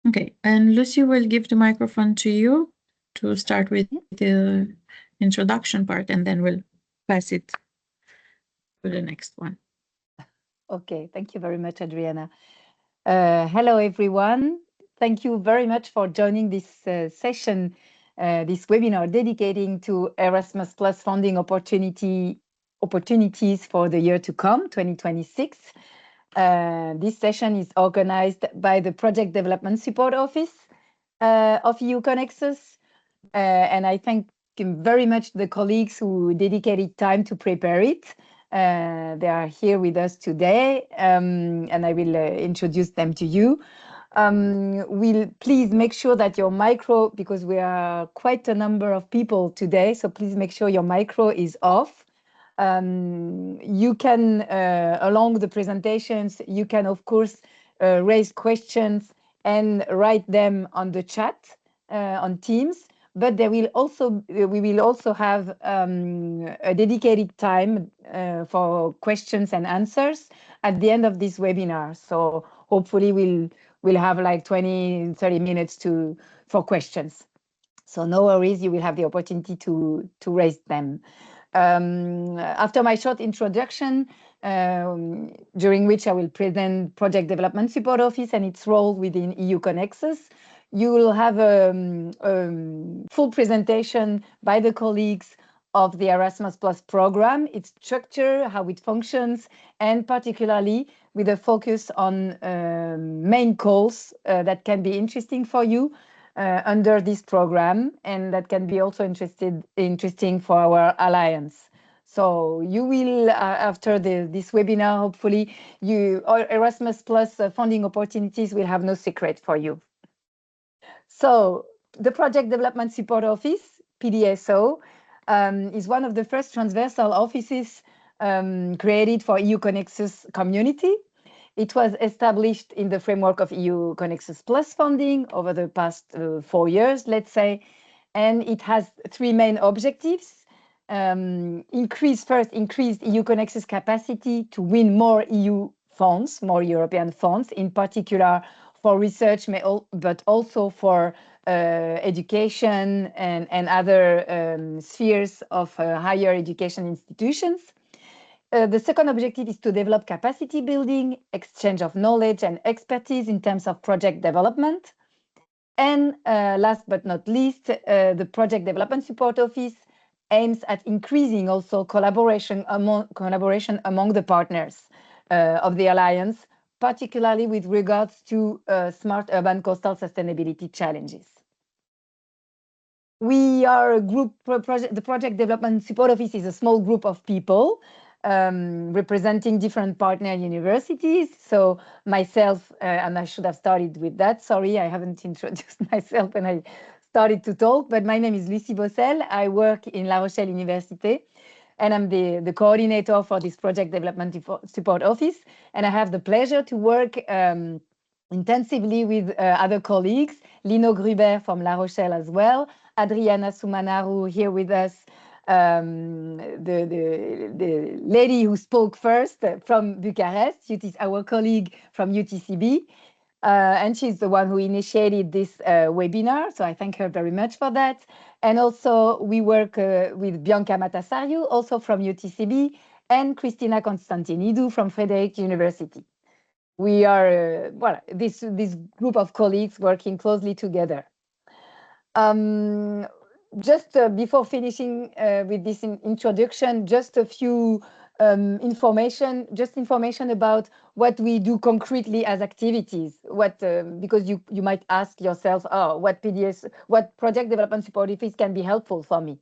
Okay, and Lucy will give the microphone to you to start with the introduction part, and then we'll pass it to the next one. Okay, thank you very much, Adriana. Hello, everyone. Thank you very much for joining this session, this webinar dedicating to Erasmus Plus funding opportunities for the year to come, 2026. This session is organized by the Project Development Support Office of EU-CONEXUS, and I thank very much the colleagues who dedicated time to prepare it. They are here with us today, and I will introduce them to you. We'll please make sure that your micro, because we are quite a number of people today, so please make sure your micro is off. You can, along the presentations, you can of course raise questions and write them on the chat on Teams. But we will also have a dedicated time for questions and answers at the end of this webinar. So hopefully we'll have like 20-30 minutes for questions. So no worries, you will have the opportunity to raise them. After my short introduction, during which I will present Project Development Support Office and its role within EU-CONEXUS, you will have a full presentation by the colleagues of the Erasmus Plus program, its structure, how it functions, and particularly with a focus on main goals that can be interesting for you under this program, and that can be also interesting for our alliance. So you will, after this webinar, hopefully, Erasmus Plus funding opportunities will have no secret for you. So the Project Development Support Office, PDSO, is one of the first transversal offices created for EU-CONEXUS community. It was established in the framework of EU-CONEXUS Plus funding over the past 4 years, let's say, and it has 3 main objectives. Increase EU-CONEXUS capacity to win more EU funds, more European funds, in particular for research, but also for education and other spheres of higher education institutions. The second objective is to develop capacity building, exchange of knowledge and expertise in terms of project development. And last but not least, the Project Development Support Office aims at increasing also collaboration among the partners of the Alliance, particularly with regards to smart urban coastal sustainability challenges. We are a group, the Project Development Support Office is a small group of people representing different partner universities. So myself, and I should have started with that, sorry, I haven't introduced myself when I started to talk, but my name is Lucie Bossel. I work in La Rochelle Université, and I'm the coordinator for this Project Development Support Office. And I have the pleasure to work intensively with other colleagues, Lino Gruber from La Rochelle as well, Adriana Sumanaru here with us, the lady who spoke first from Bucharest, our colleague from UTCB, and she's the one who initiated this webinar, so I thank her very much for that. And also we work with Bianca Matasariu, also from UTCB, and Christina Constantinidou from Frederick University. We are this group of colleagues working closely together. Just before finishing with this introduction, just a few information about what we do concretely as activities. Because you might ask yourself, oh, what Project Development Support Office can be helpful for me?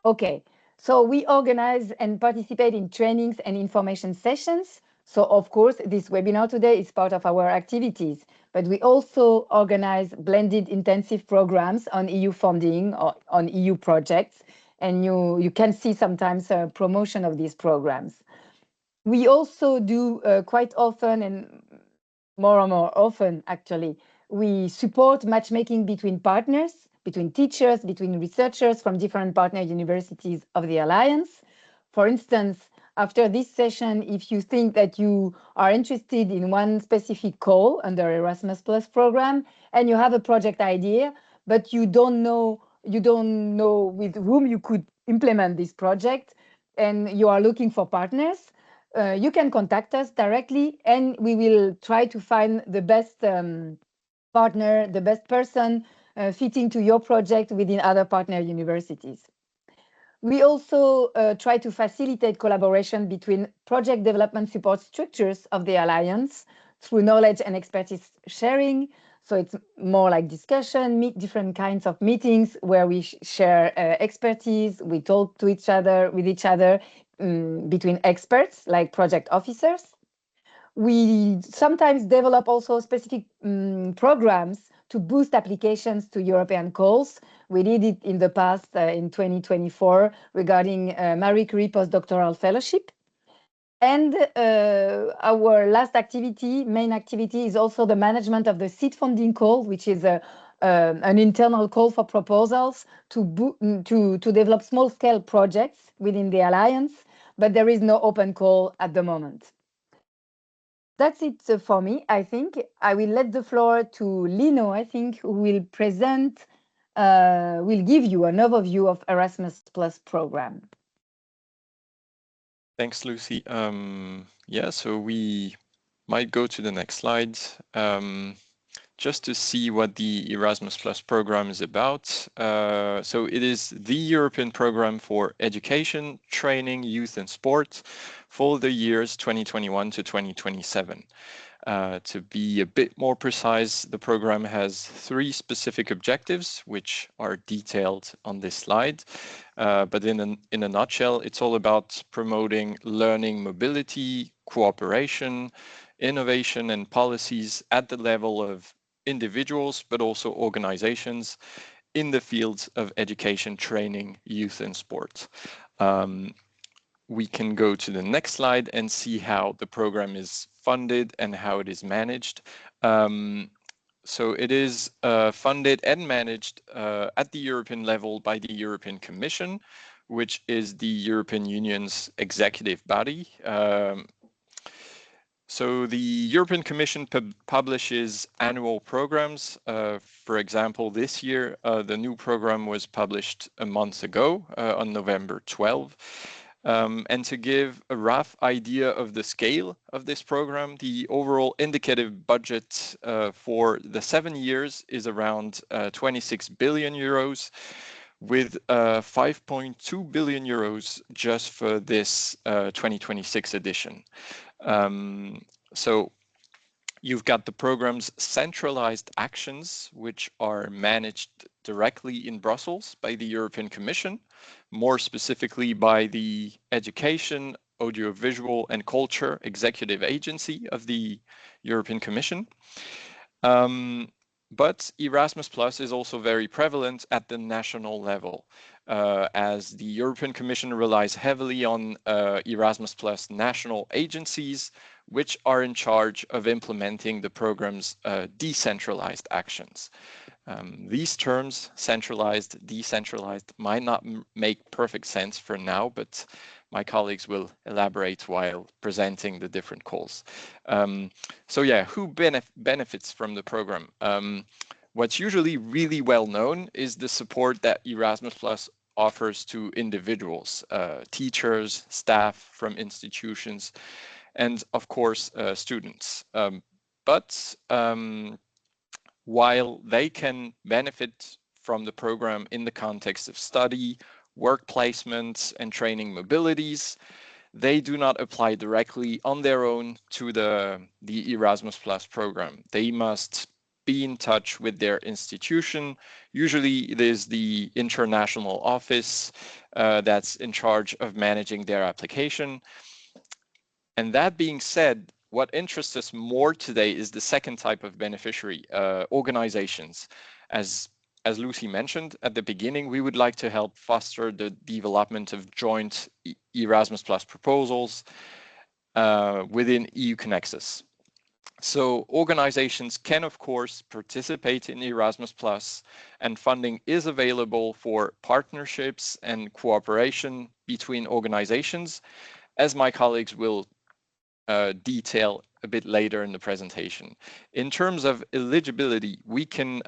Okay, so we organize and participate in trainings and information sessions. So of course, this webinar today is part of our activities, but we also organize blended intensive programs on EU funding or on EU projects, and you can see sometimes a promotion of these programs. We also do quite often, and more and more often actually, we support matchmaking between partners, between teachers, between researchers from different partner universities of the Alliance. For instance, after this session, if you think that you are interested in one specific call under Erasmus Plus program and you have a project idea, but you don't know with whom you could implement this project, and you are looking for partners, you can contact us directly, and we will try to find the best partner, the best person fitting to your project within other partner universities. We also try to facilitate collaboration between project development support structures of the Alliance through knowledge and expertise sharing. So it's more like discussion, meet different kinds of meetings where we share expertise, we talk to each other, between experts like project officers. We sometimes develop also specific programs to boost applications to European calls. We did it in the past in 2024 regarding Marie Curie postdoctoral fellowship. And our last main activity, is also the management of the seed funding call, which is an internal call for proposals to develop small-scale projects within the Alliance, but there is no open call at the moment. That's it for me. I think I will let the floor to Lino, I think, who will present, will give you an overview of Erasmus Plus program. Thanks, Lucy. Yeah, so we might go to the next slide just to see what the Erasmus Plus program is about. So it is the European program for education, training, youth and sport for the years 2021 to 2027. To be a bit more precise, the program has 3 specific objectives, which are detailed on this slide. But in a nutshell, it's all about promoting learning mobility, cooperation, innovation and policies at the level of individuals, but also organizations in the fields of education, training, youth and sport. We can go to the next slide and see how the program is funded and how it is managed. So it is funded and managed at the European level by the European Commission, which is the European Union's executive body. So the European Commission publishes annual programs. For example, this year, the new program was published a month ago on November 12. And to give a rough idea of the scale of this program, the overall indicative budget for the 7 years is around 26 billion euros, with 5.2 billion euros just for this 2026 edition. So you've got the program's centralized actions, which are managed directly in Brussels by the European Commission, more specifically by the Education, Audiovisual and Culture Executive Agency of the European Commission. But Erasmus Plus is also very prevalent at the national level, as the European Commission relies heavily on Erasmus Plus national agencies, which are in charge of implementing the program's decentralized actions. These terms, centralized, decentralized, might not make perfect sense for now, but my colleagues will elaborate while presenting the different calls. So yeah, who benefits from the program? What's usually really well known is the support that Erasmus Plus offers to individuals, teachers, staff from institutions, and of course, students. But while they can benefit from the program in the context of study, work placements, and training mobilities, they do not apply directly on their own to the Erasmus Plus program. They must be in touch with their institution. Usually it is the international office that's in charge of managing their application. And that being said, what interests us more today is the second type of beneficiary, organizations. As Lucy mentioned at the beginning, we would like to help foster the development of joint Erasmus Plus proposals within EU-CONEXUS. So organizations can, of course, participate in Erasmus Plus, and funding is available for partnerships and cooperation between organizations, as my colleagues will detail a bit later in the presentation. In terms of eligibility, we can,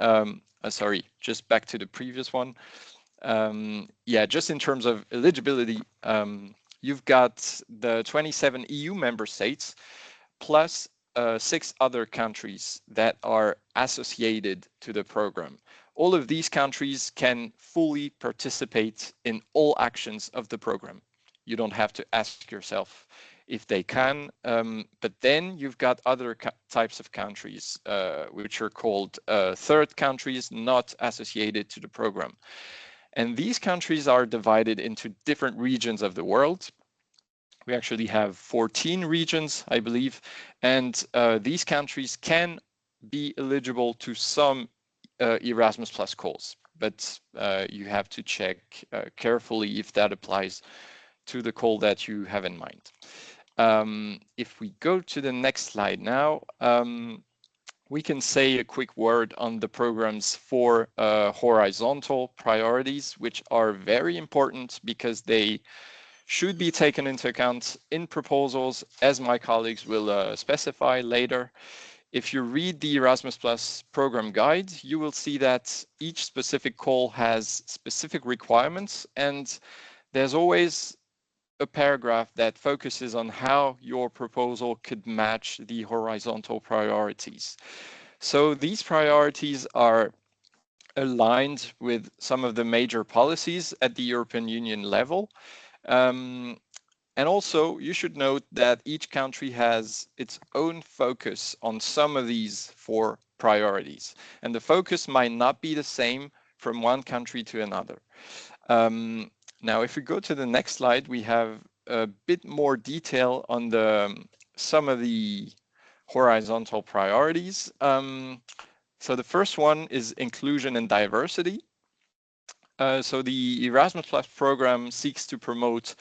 sorry, just back to the previous one. Yeah, just in terms of eligibility, you've got the 27 EU member states plus 6 other countries that are associated to the program. All of these countries can fully participate in all actions of the program. You don't have to ask yourself if they can, but then you've got other types of countries, which are called third countries not associated to the program. And these countries are divided into different regions of the world. We actually have 14 regions, I believe, and these countries can be eligible to some Erasmus Plus calls, but you have to check carefully if that applies to the call that you have in mind. If we go to the next slide now, we can say a quick word on the program's 4 horizontal priorities, which are very important because they should be taken into account in proposals, as my colleagues will specify later. If you read the Erasmus Plus program guide, you will see that each specific call has specific requirements, and there's always a paragraph that focuses on how your proposal could match the horizontal priorities. So these priorities are aligned with some of the major policies at the European Union level. And also, you should note that each country has its own focus on some of these 4 priorities, and the focus might not be the same from one country to another. Now, if we go to the next slide, we have a bit more detail on some of the horizontal priorities. So the first one is inclusion and diversity. So the Erasmus Plus program seeks to promote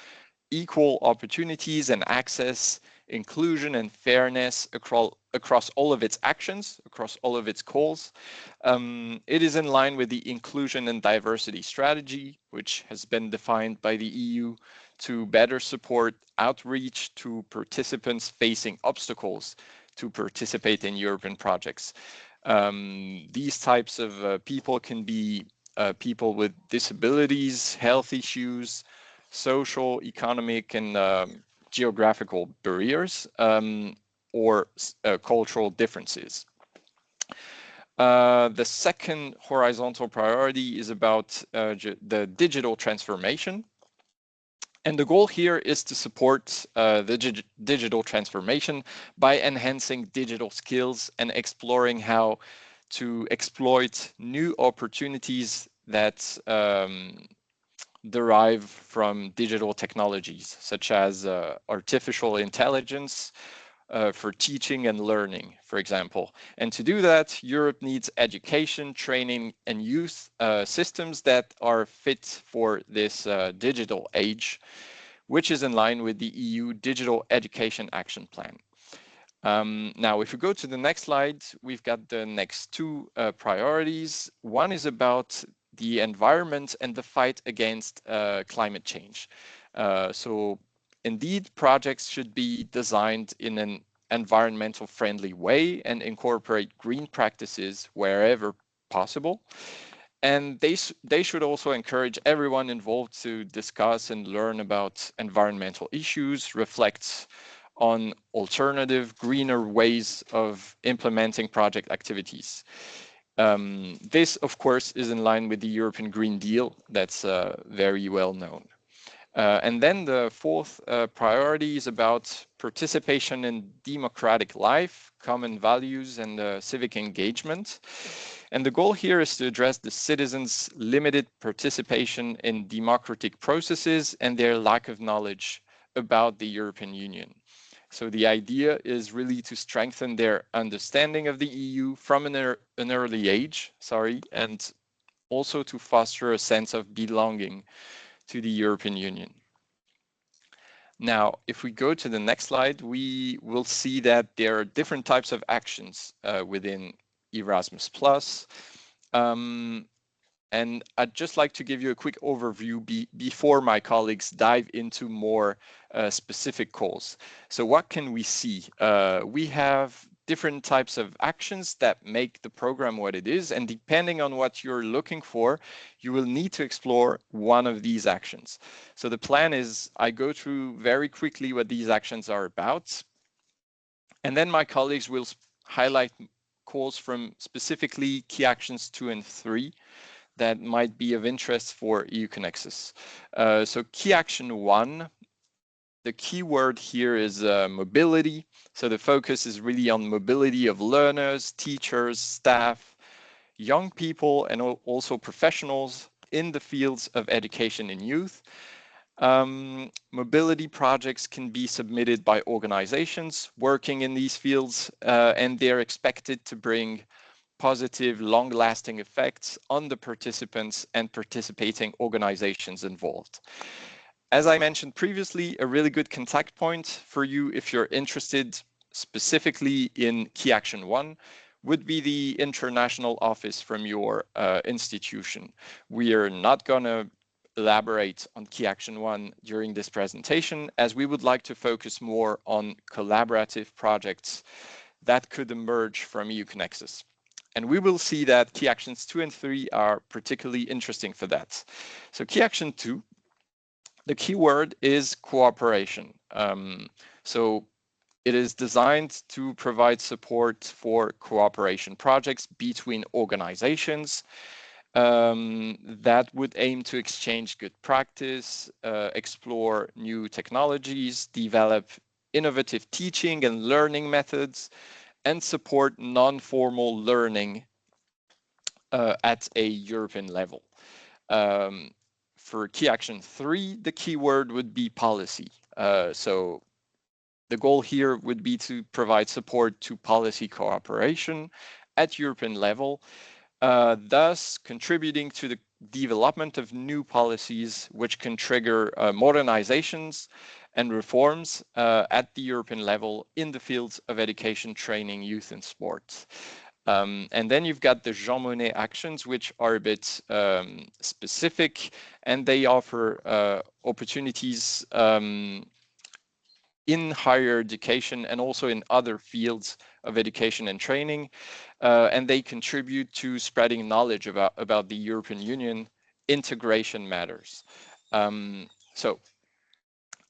equal opportunities and access, inclusion and fairness across all of its actions, across all of its calls. It is in line with the inclusion and diversity strategy, which has been defined by the EU to better support outreach to participants facing obstacles to participate in European projects. These types of people can be people with disabilities, health issues, social, economic, and geographical barriers, or cultural differences. The second horizontal priority is about the digital transformation. And the goal here is to support the digital transformation by enhancing digital skills and exploring how to exploit new opportunities that derive from digital technologies, such as artificial intelligence for teaching and learning, for example. And to do that, Europe needs education, training, and youth systems that are fit for this digital age, which is in line with the EU Digital Education Action Plan. Now, if we go to the next slide, we've got the next 2 priorities. One is about the environment and the fight against climate change. So indeed, projects should be designed in an environmental friendly way and incorporate green practices wherever possible. And they should also encourage everyone involved to discuss and learn about environmental issues, reflect on alternative, greener ways of implementing project activities. This, of course, is in line with the European Green Deal that's very well known. And then the 4th priority is about participation in democratic life, common values, and civic engagement. And the goal here is to address the citizens' limited participation in democratic processes and their lack of knowledge about the European Union. So the idea is really to strengthen their understanding of the EU from an early age, and also to foster a sense of belonging to the European Union. Now, if we go to the next slide, we will see that there are different types of actions within Erasmus+. And I'd just like to give you a quick overview before my colleagues dive into more specific calls. So what can we see? We have different types of actions that make the program what it is. And depending on what you're looking for, you will need to explore one of these actions. So the plan is I go through very quickly what these actions are about. And then my colleagues will highlight calls from specifically key actions 2 and 3 that might be of interest for EU-CONEXUS. So key action 1, the key word here is mobility. So the focus is really on mobility of learners, teachers, staff, young people, and also professionals in the fields of education and youth. Mobility projects can be submitted by organizations working in these fields, and they're expected to bring positive, long-lasting effects on the participants and participating organizations involved. As I mentioned previously, a really good contact point for you if you're interested specifically in Key Action 1 would be the international office from your institution. We are not going to elaborate on Key Action 1 during this presentation, as we would like to focus more on collaborative projects that could emerge from EU-CONEXUS. And we will see that key actions 2 and 3 are particularly interesting for that. So key action 2, the key word is cooperation. So it is designed to provide support for cooperation projects between organizations that would aim to exchange good practice, explore new technologies, develop innovative teaching and learning methods, and support non-formal learning at a European level. For key action 3, the keyword would be policy. So the goal here would be to provide support to policy cooperation at European level, thus contributing to the development of new policies which can trigger modernizations and reforms at the European level in the fields of education, training, youth, and sports. And then you've got the Jean Monnet actions, which are a bit specific, and they offer opportunities in higher education and also in other fields of education and training, and they contribute to spreading knowledge about the European Union. Integration matters. So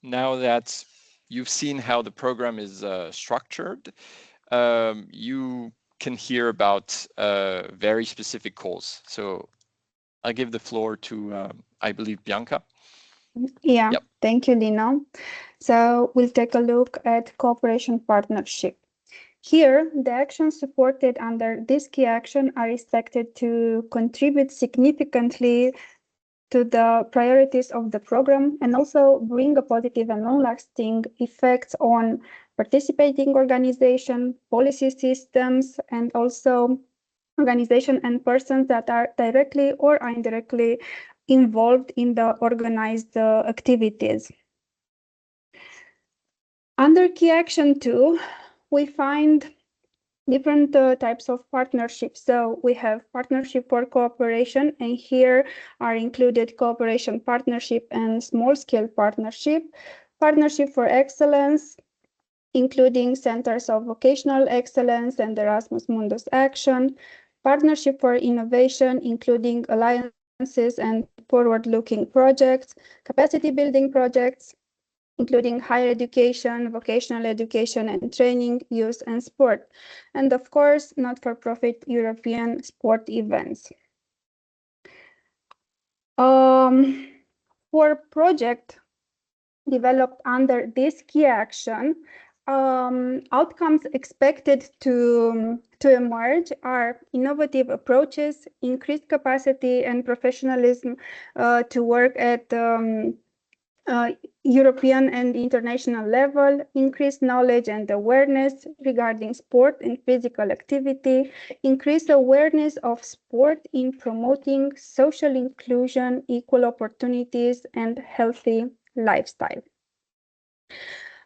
now that you've seen how the program is structured, you can hear about very specific calls. So I give the floor to, I believe, Bianca. Yeah, Yep. Thank you, Dino. So we'll take a look at cooperation partnership. Here, the actions supported under this key action are expected to contribute significantly to the priorities of the program and also bring a positive and long-lasting effects on participating organization, policy systems, and also organization and persons that are directly or indirectly involved in the organized activities. Under key action 2, we find different types of partnerships. So we have partnership for cooperation, and here are included cooperation partnership and small-scale partnership, partnership for excellence, including centers of vocational excellence and Erasmus Mundus Action, partnership for innovation, including alliances and forward-looking projects, capacity building projects, including higher education, vocational education and training, youth and sport, and of course, not-for-profit European sport events. For project developed under this key action, outcomes expected to emerge are innovative approaches, increased capacity and professionalism to work at European and international level, increased knowledge and awareness regarding sport and physical activity, increased awareness of sport in promoting social inclusion, equal opportunities, and healthy lifestyle.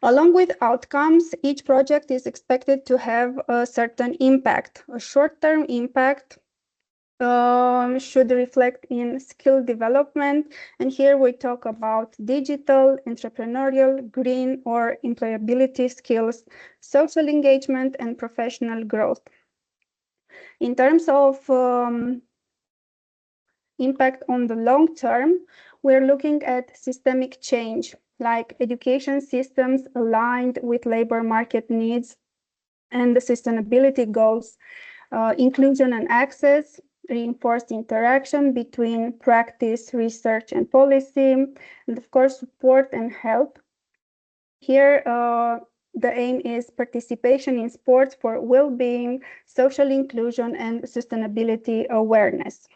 Along with outcomes, each project is expected to have a certain impact, a short-term impact should reflect in skill development. And here we talk about digital, entrepreneurial, green, or employability skills, social engagement, and professional growth. In terms of impact on the long term, we're looking at systemic change, like education systems aligned with labor market needs and the sustainability goals, inclusion and access, reinforced interaction between practice, research, and policy, and of course, support and help. Here, the aim is participation in sports for well-being, social inclusion, and sustainability awareness.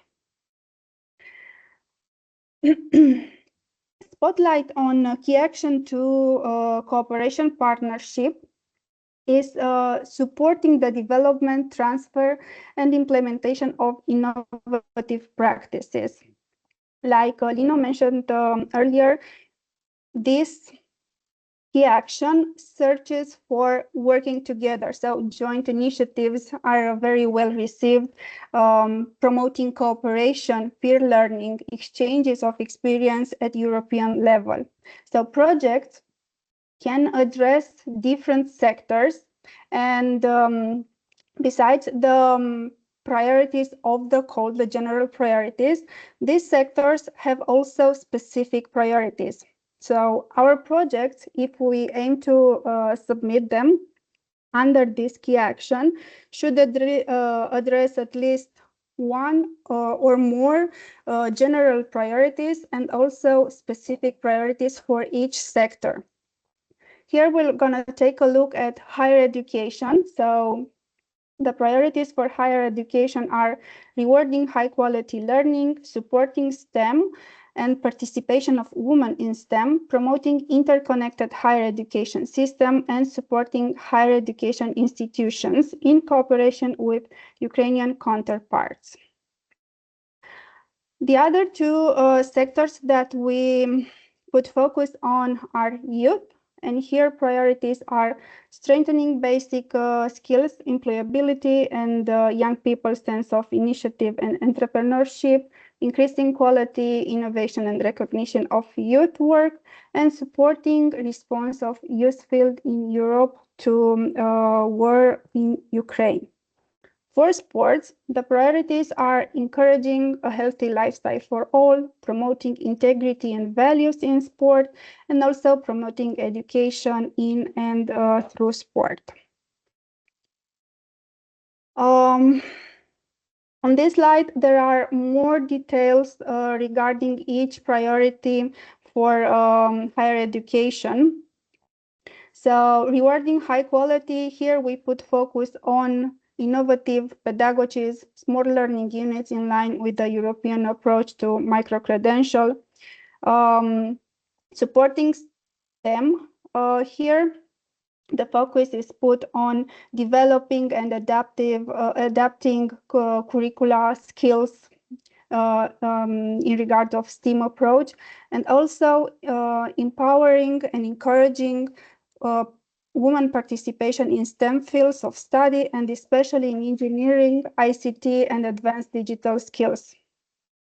Spotlight on key action to cooperation partnership is supporting the development, transfer, and implementation of innovative practices. Like Lino mentioned earlier, this key action searches for working together. So joint initiatives are very well received, promoting cooperation, peer learning, exchanges of experience at European level. So projects can address different sectors, and besides the priorities of the call, the general priorities, these sectors have also specific priorities. So our projects, if we aim to submit them under this key action, should address at least one or more general priorities and also specific priorities for each sector. Here we're going to take a look at higher education. So the priorities for higher education are rewarding high quality learning, supporting STEM and participation of women in STEM, promoting interconnected higher education system, and supporting higher education institutions in cooperation with Ukrainian counterparts. The other two sectors that we put focus on are youth. And here priorities are strengthening basic skills, employability, and young people's sense of initiative and entrepreneurship, increasing quality, innovation, and recognition of youth work, and supporting response of youth field in Europe to war in Ukraine. For sports, the priorities are encouraging a healthy lifestyle for all, promoting integrity and values in sport, and also promoting education in and through sport. On this slide, there are more details regarding each priority for higher education. So rewarding high quality, here we put focus on innovative pedagogies, small learning units in line with the European approach to micro-credential, supporting STEM. Here, the focus is put on developing and adapting curricula skills in regard of STEAM approach, and also empowering and encouraging women participation in STEM fields of study, and especially in engineering, ICT, and advanced digital skills.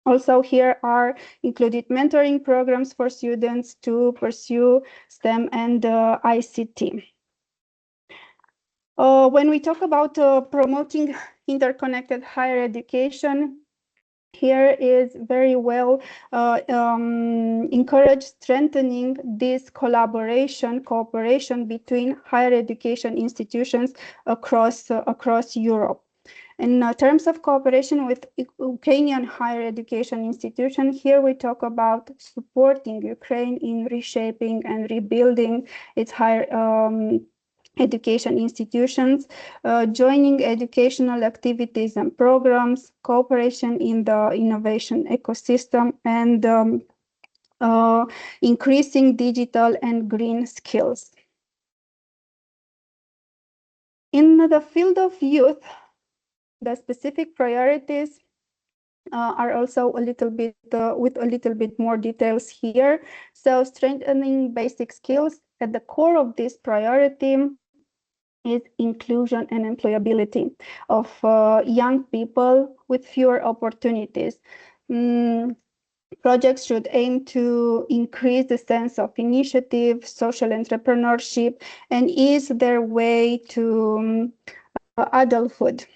Also here are included mentoring programs for students to pursue STEM and ICT. When we talk about promoting interconnected higher education, here is very well encourage strengthening this cooperation between higher education institutions across Europe. In terms of cooperation with Ukrainian higher education institutions, here we talk about supporting Ukraine in reshaping and rebuilding its higher education institutions, joining educational activities and programs, cooperation in the innovation ecosystem, and increasing digital and green skills. In the field of youth, the specific priorities are also a little bit with a little bit more details here. So strengthening basic skills at the core of this priority is inclusion and employability of young people with fewer opportunities. Projects should aim to increase the sense of initiative, social entrepreneurship, and ease their way to adulthood.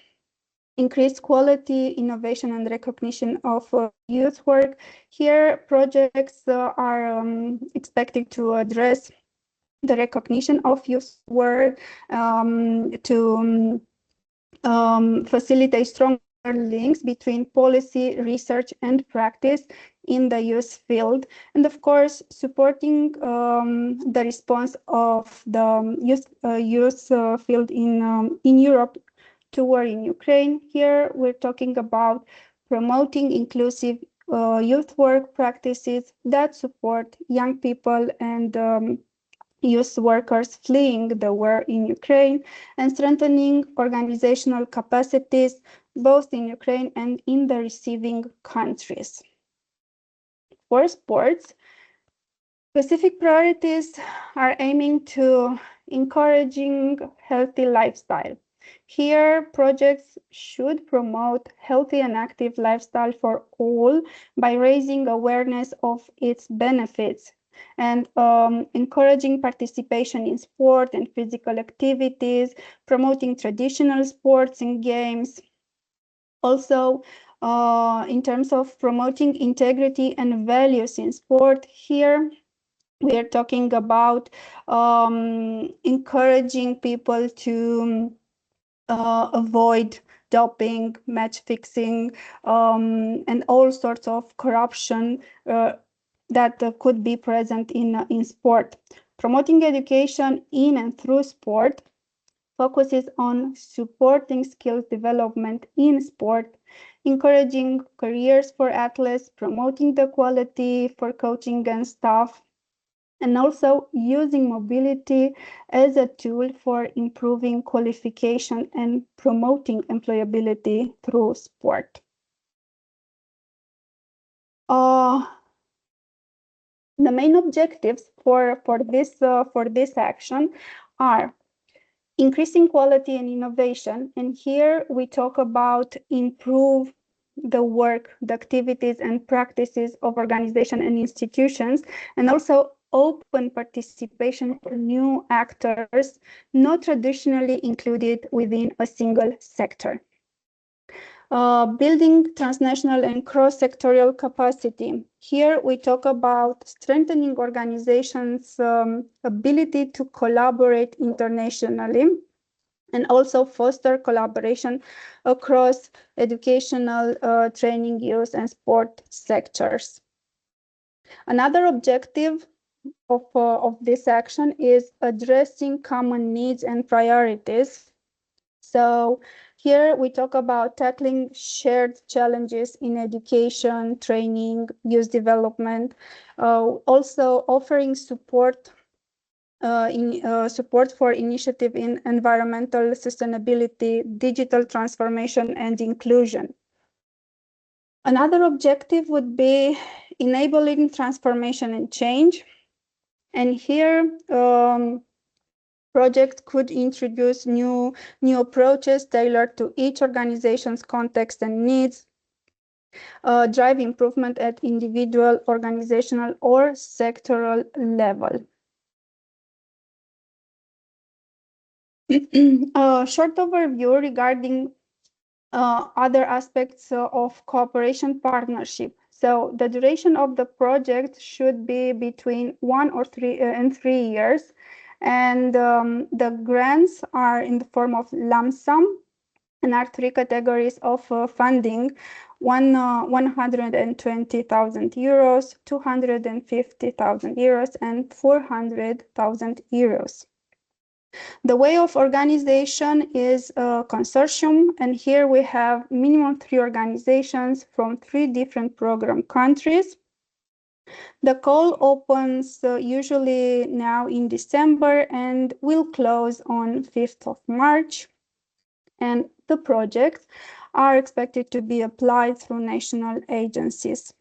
Increased quality, innovation, and recognition of youth work. Here, projects are expected to address the recognition of youth work, to facilitate stronger links between policy, research, and practice in the youth field, and of course, supporting the response of the youth field in Europe to war in Ukraine. Here, we're talking about promoting inclusive youth work practices that support young people and youth workers fleeing the war in Ukraine, and strengthening organizational capacities both in Ukraine and in the receiving countries. For sports, specific priorities are aiming to encouraging healthy lifestyle. Here, projects should promote healthy and active lifestyle for all by raising awareness of its benefits and encouraging participation in sport and physical activities, promoting traditional sports and games. Also, in terms of promoting integrity and values in sport, here we are talking about encouraging people to avoid doping, match fixing, and all sorts of corruption that could be present in sport. Promoting education in and through sport focuses on supporting skills development in sport, encouraging careers for athletes, promoting the quality for coaching and staff, and also using mobility as a tool for improving qualification and promoting employability through sport. The main objectives for this action are increasing quality and innovation, and here we talk about improve the work, the activities and practices of organizations and institutions, and also open participation for new actors not traditionally included within a single sector. Building transnational and cross-sectorial capacity. Here we talk about strengthening organizations' ability to collaborate internationally and also foster collaboration across educational, training, youth, and sport sectors. Another objective of this action is addressing common needs and priorities. So here we talk about tackling shared challenges in education, training, youth development, also offering support support for initiative in environmental sustainability, digital transformation, and inclusion. Another objective would be enabling transformation and change. And here, projects could introduce new approaches tailored to each organization's context and needs, drive improvement at individual, organizational, or sectoral level. A short overview regarding other aspects of cooperation partnership. So the duration of the project should be between 1 or 3 years, and the grants are in the form of lump sum, and are 3 categories of funding: 120,000 euros, 250,000 euros, and 400,000 euros. The way of organization is a consortium, and here we have minimum 3 organizations from 3 different program countries. The call opens usually now in December and will close on 5th of March. And the projects are expected to be applied through national agencies.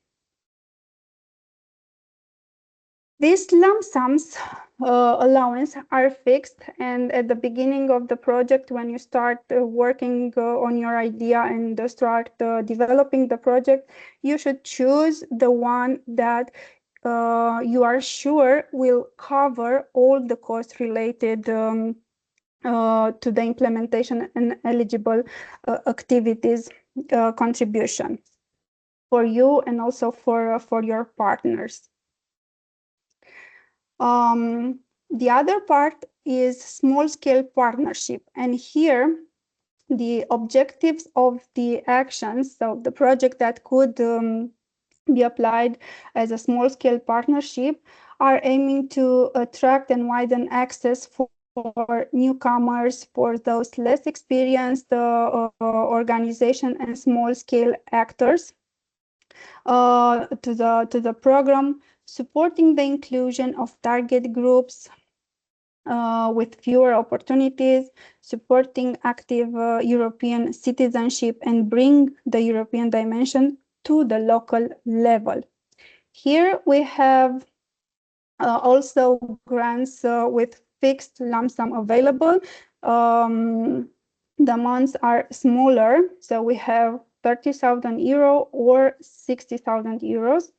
These lump sums allowance are fixed, and at the beginning of the project, when you start working on your idea and start developing the project, you should choose the one that you are sure will cover all the costs related to the implementation and eligible activities contribution for you and also for your partners. The other part is small-scale partnership, and here the objectives of the actions, so the project that could be applied as a small-scale partnership, are aiming to attract and widen access for newcomers, for those less experienced organization and small-scale actors to the program, supporting the inclusion of target groups with fewer opportunities, supporting active European citizenship, and bring the European dimension to the local level. Here we have also grants with fixed lump sum available. The amounts are smaller, so we have 30,000 euro or 60,000 euros.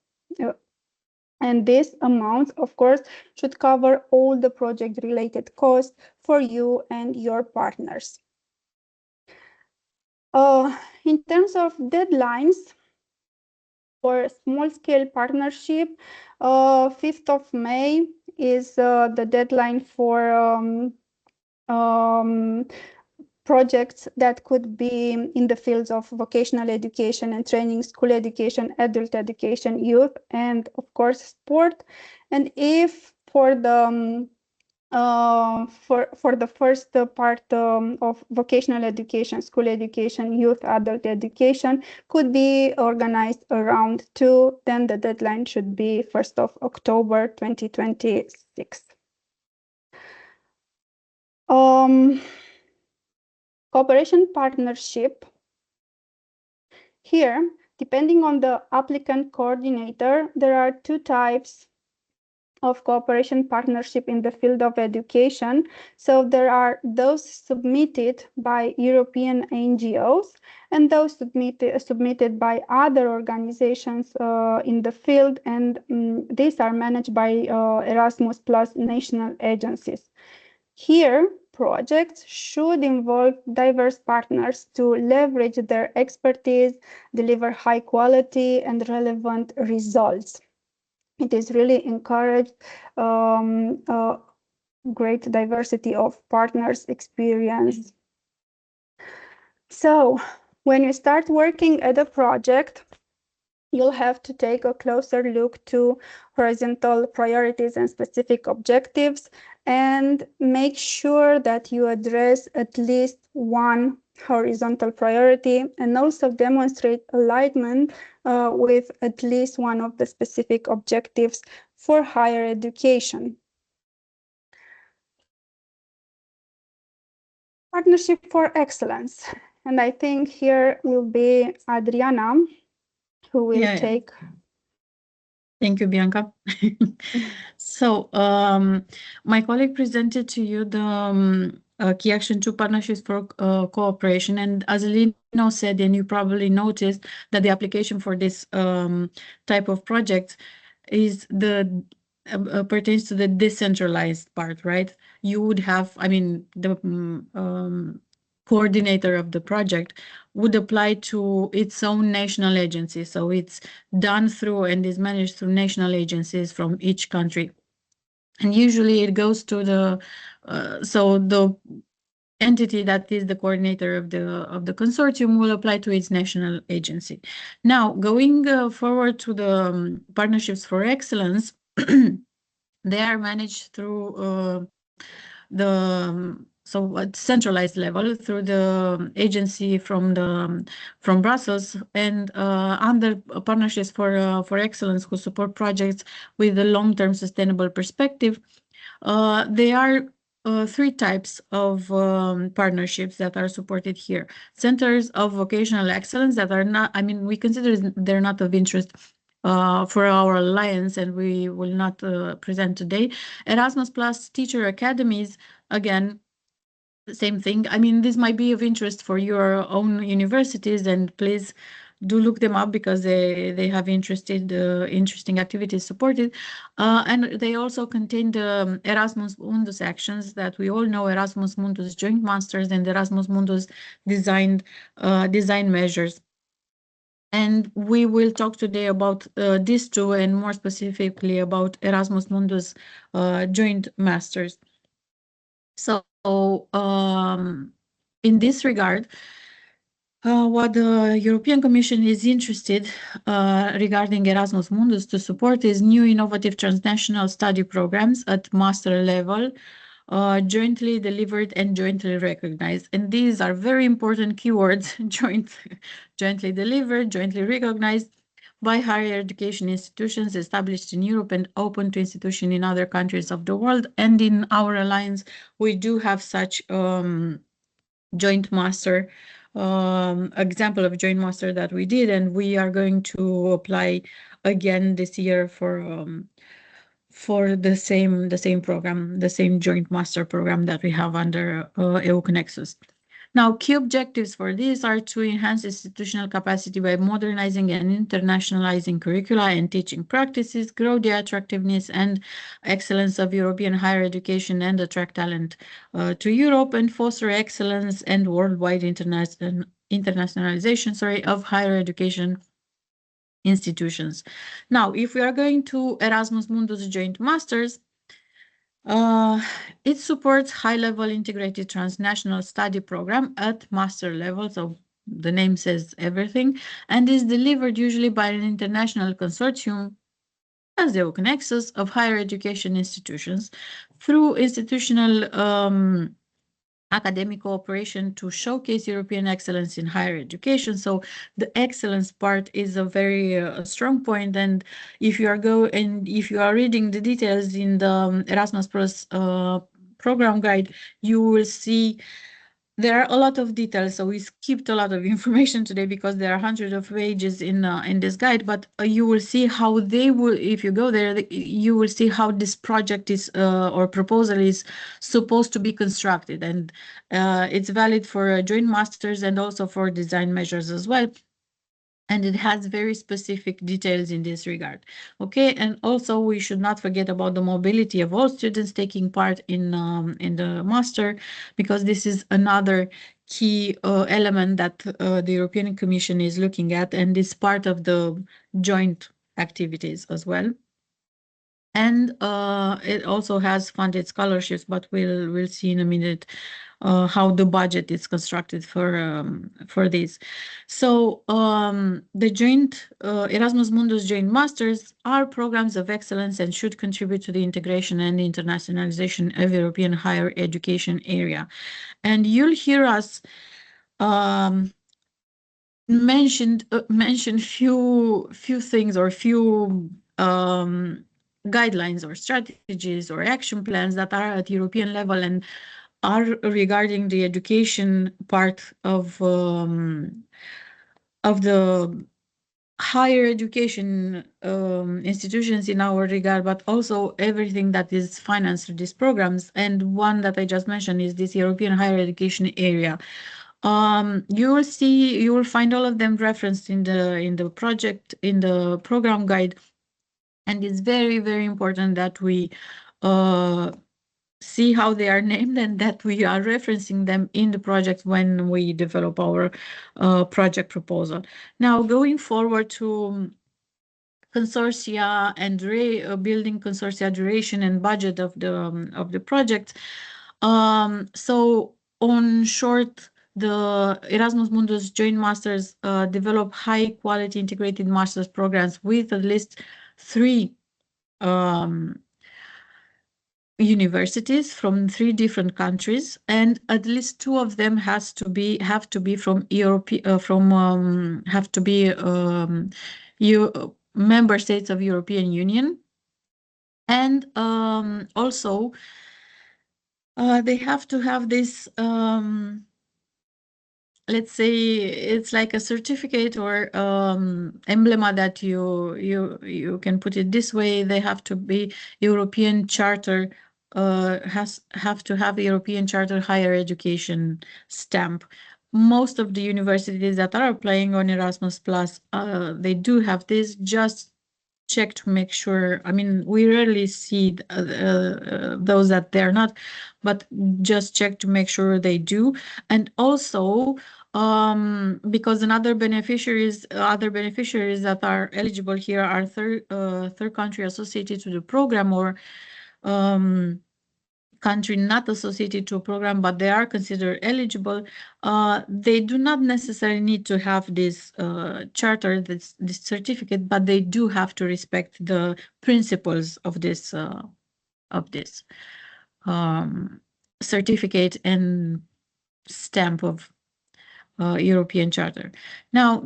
And this amount, of course, should cover all the project-related costs for you and your partners. In terms of deadlines for small-scale partnership, 5th of May is the deadline for projects that could be in the fields of vocational education and training, school education, adult education, youth, and of course sport. And if for the for the first part of vocational education, school education, youth, adult education could be organized around 2, then the deadline should be 1st of October 2026. Cooperation partnership. Here, depending on the applicant coordinator, there are 2 types of cooperation partnership in the field of education. So there are those submitted by European NGOs and those submitted by other organizations in the field, and these are managed by Erasmus plus national agencies. Here, projects should involve diverse partners to leverage their expertise, deliver high quality and relevant results. It is really encouraged great diversity of partners' experience. So, when you start working at a project, you'll have to take a closer look to horizontal priorities and specific objectives, and make sure that you address at least one horizontal priority, and also demonstrate alignment with at least one of the specific objectives for higher education. Partnership for excellence. And I think here will be Adriana, who will take. Thank you, Bianca. So my colleague presented to you the key action 2 partnerships for cooperation, and as Lino said, and you probably noticed that the application for this type of project is pertains to the decentralized part, right? You would have, I mean, the coordinator of the project would apply to its own national agency. So it's done through and is managed through national agencies from each country. And usually it goes to the, so the entity that is the coordinator of the consortium will apply to its national agency. Now, going forward to the partnerships for excellence, they are managed through so at centralized level through the agency from Brussels, and under partnerships for excellence who support projects with a long-term sustainable perspective. There are 3 types of partnerships that are supported here. Centers of vocational excellence that are not, I mean, we consider they're not of interest for our alliance, and we will not present today. Erasmus Plus Teacher Academies, again, same thing. I mean, this might be of interest for your own universities, and please do look them up because they have interesting activities supported. And they also contain the Erasmus Mundus actions that we all know, Erasmus Mundus Joint Masters and Erasmus Mundus design measures. And we will talk today about these two, and more specifically about Erasmus Mundus Joint Masters. So in this regard, what the European Commission is interested regarding Erasmus Mundus to support is new innovative transnational study programs at master level, jointly delivered and jointly recognized. And these are very important keywords, jointly delivered, jointly recognized by higher education institutions established in Europe and open to institutions in other countries of the world. And in our alliance, we do have such joint master example of joint master that we did, and we are going to apply again this year for the same program, the same joint master program that we have under EU-CONEXUS. Now, key objectives for this are to enhance institutional capacity by modernizing and internationalizing curricula and teaching practices, grow the attractiveness and excellence of European higher education and attract talent to Europe, and foster excellence and worldwide internationalization of higher education institutions. Now, if we are going to Erasmus Mundus Joint Masters, it supports high-level integrated transnational study program at master level, so the name says everything, and is delivered usually by an international consortium, as the EU-CONEXUS, of higher education institutions through institutional academic cooperation to showcase European excellence in higher education. So the excellence part is a very strong point. And if you are reading the details in the Erasmus Plus program guide, you will see there are a lot of details. So we skipped a lot of information today because there are hundreds of pages in this guide, but you will see how they will, if you go there, you will see how this project is or proposal is supposed to be constructed. And it's valid for joint masters and also for design measures as well. And it has very specific details in this regard. Okay, and also we should not forget about the mobility of all students taking part in the master, because this is another key element that the European Commission is looking at, and is part of the joint activities as well. And it also has funded scholarships, but we'll see in a minute how the budget is constructed for this. So the joint Erasmus Mundus Joint Masters are programs of excellence and should contribute to the integration and internationalization of European higher education area. And you'll hear us mention few things or few guidelines or strategies or action plans that are at European level and are regarding the education part of the higher education institutions in our regard, but also everything that is financed through these programs. And one that I just mentioned is this European higher education area. You will find all of them referenced in the program guide, and it's very, very important that we see how they are named and that we are referencing them in the project when we develop our project proposal. Now, going forward to consortia and building consortia duration and budget of the project. So on short, the Erasmus Mundus Joint Masters develop high quality integrated masters programs with at least 3 universities from 3 different countries, and at least 2 of them have to be from Europe, have to be member states of European Union, and also they have to have this let's say it's like a certificate or emblema that you can put it this way. They have to be European Charter, have to have European Charter higher education stamp. Most of the universities that are applying on Erasmus Plus, they do have this. Just check to make sure. I mean, we rarely see those that they're not, but just check to make sure they do. And also, because other beneficiaries that are eligible here are third country associated to the program, or country not associated to a program, but they are considered eligible. They do not necessarily need to have this charter, this certificate, but they do have to respect the principles of this certificate and stamp of European Charter. Now,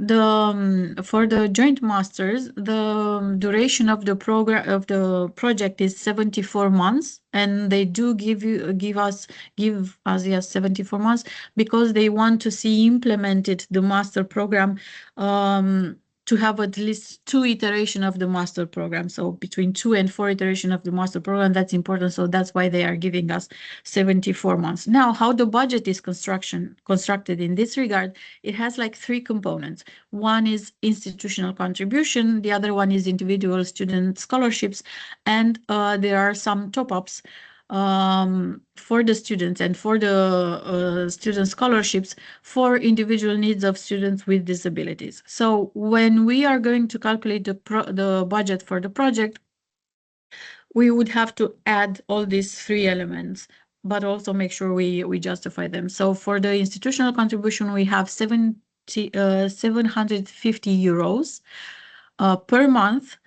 for the joint masters, the duration of the project is 74 months, and they do give us 74 months because they want to see implemented the master program, to have at least 2 iterations of the master program. So between 2 and 4 iterations of the master program, that's important. So that's why they are giving us 74 months. Now, how the budget is constructed in this regard, it has like 3 components. One is institutional contribution, the other one is individual student scholarships, and there are some top-ups for the students and for the student scholarships for individual needs of students with disabilities. So when we are going to calculate the budget for the project, we would have to add all these 3 elements, but also make sure we justify them. So for the institutional contribution, we have 750 euros per month,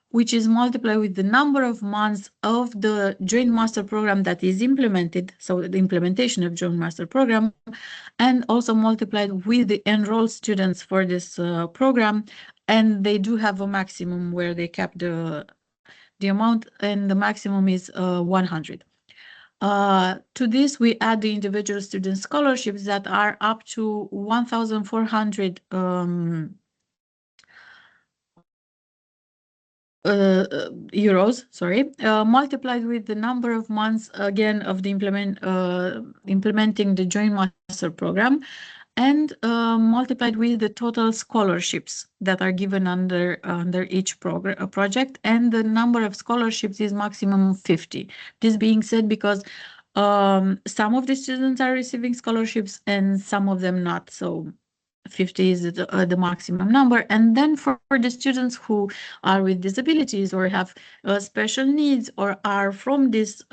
which is multiplied with the number of months of the joint master program that is implemented, so the implementation of joint master program, and also multiplied with the enrolled students for this program. And they do have a maximum where they cap the amount, and the maximum is 100. To this, we add the individual student scholarships that are up to 1,400 euros, multiplied with the number of months again of the implementing the joint master program, and multiplied with the total scholarships that are given under each project, and the number of scholarships is maximum 50. This being said, because some of the students are receiving scholarships and some of them not, so 50 is the maximum number. And then for the students who are with disabilities or have special needs or are from this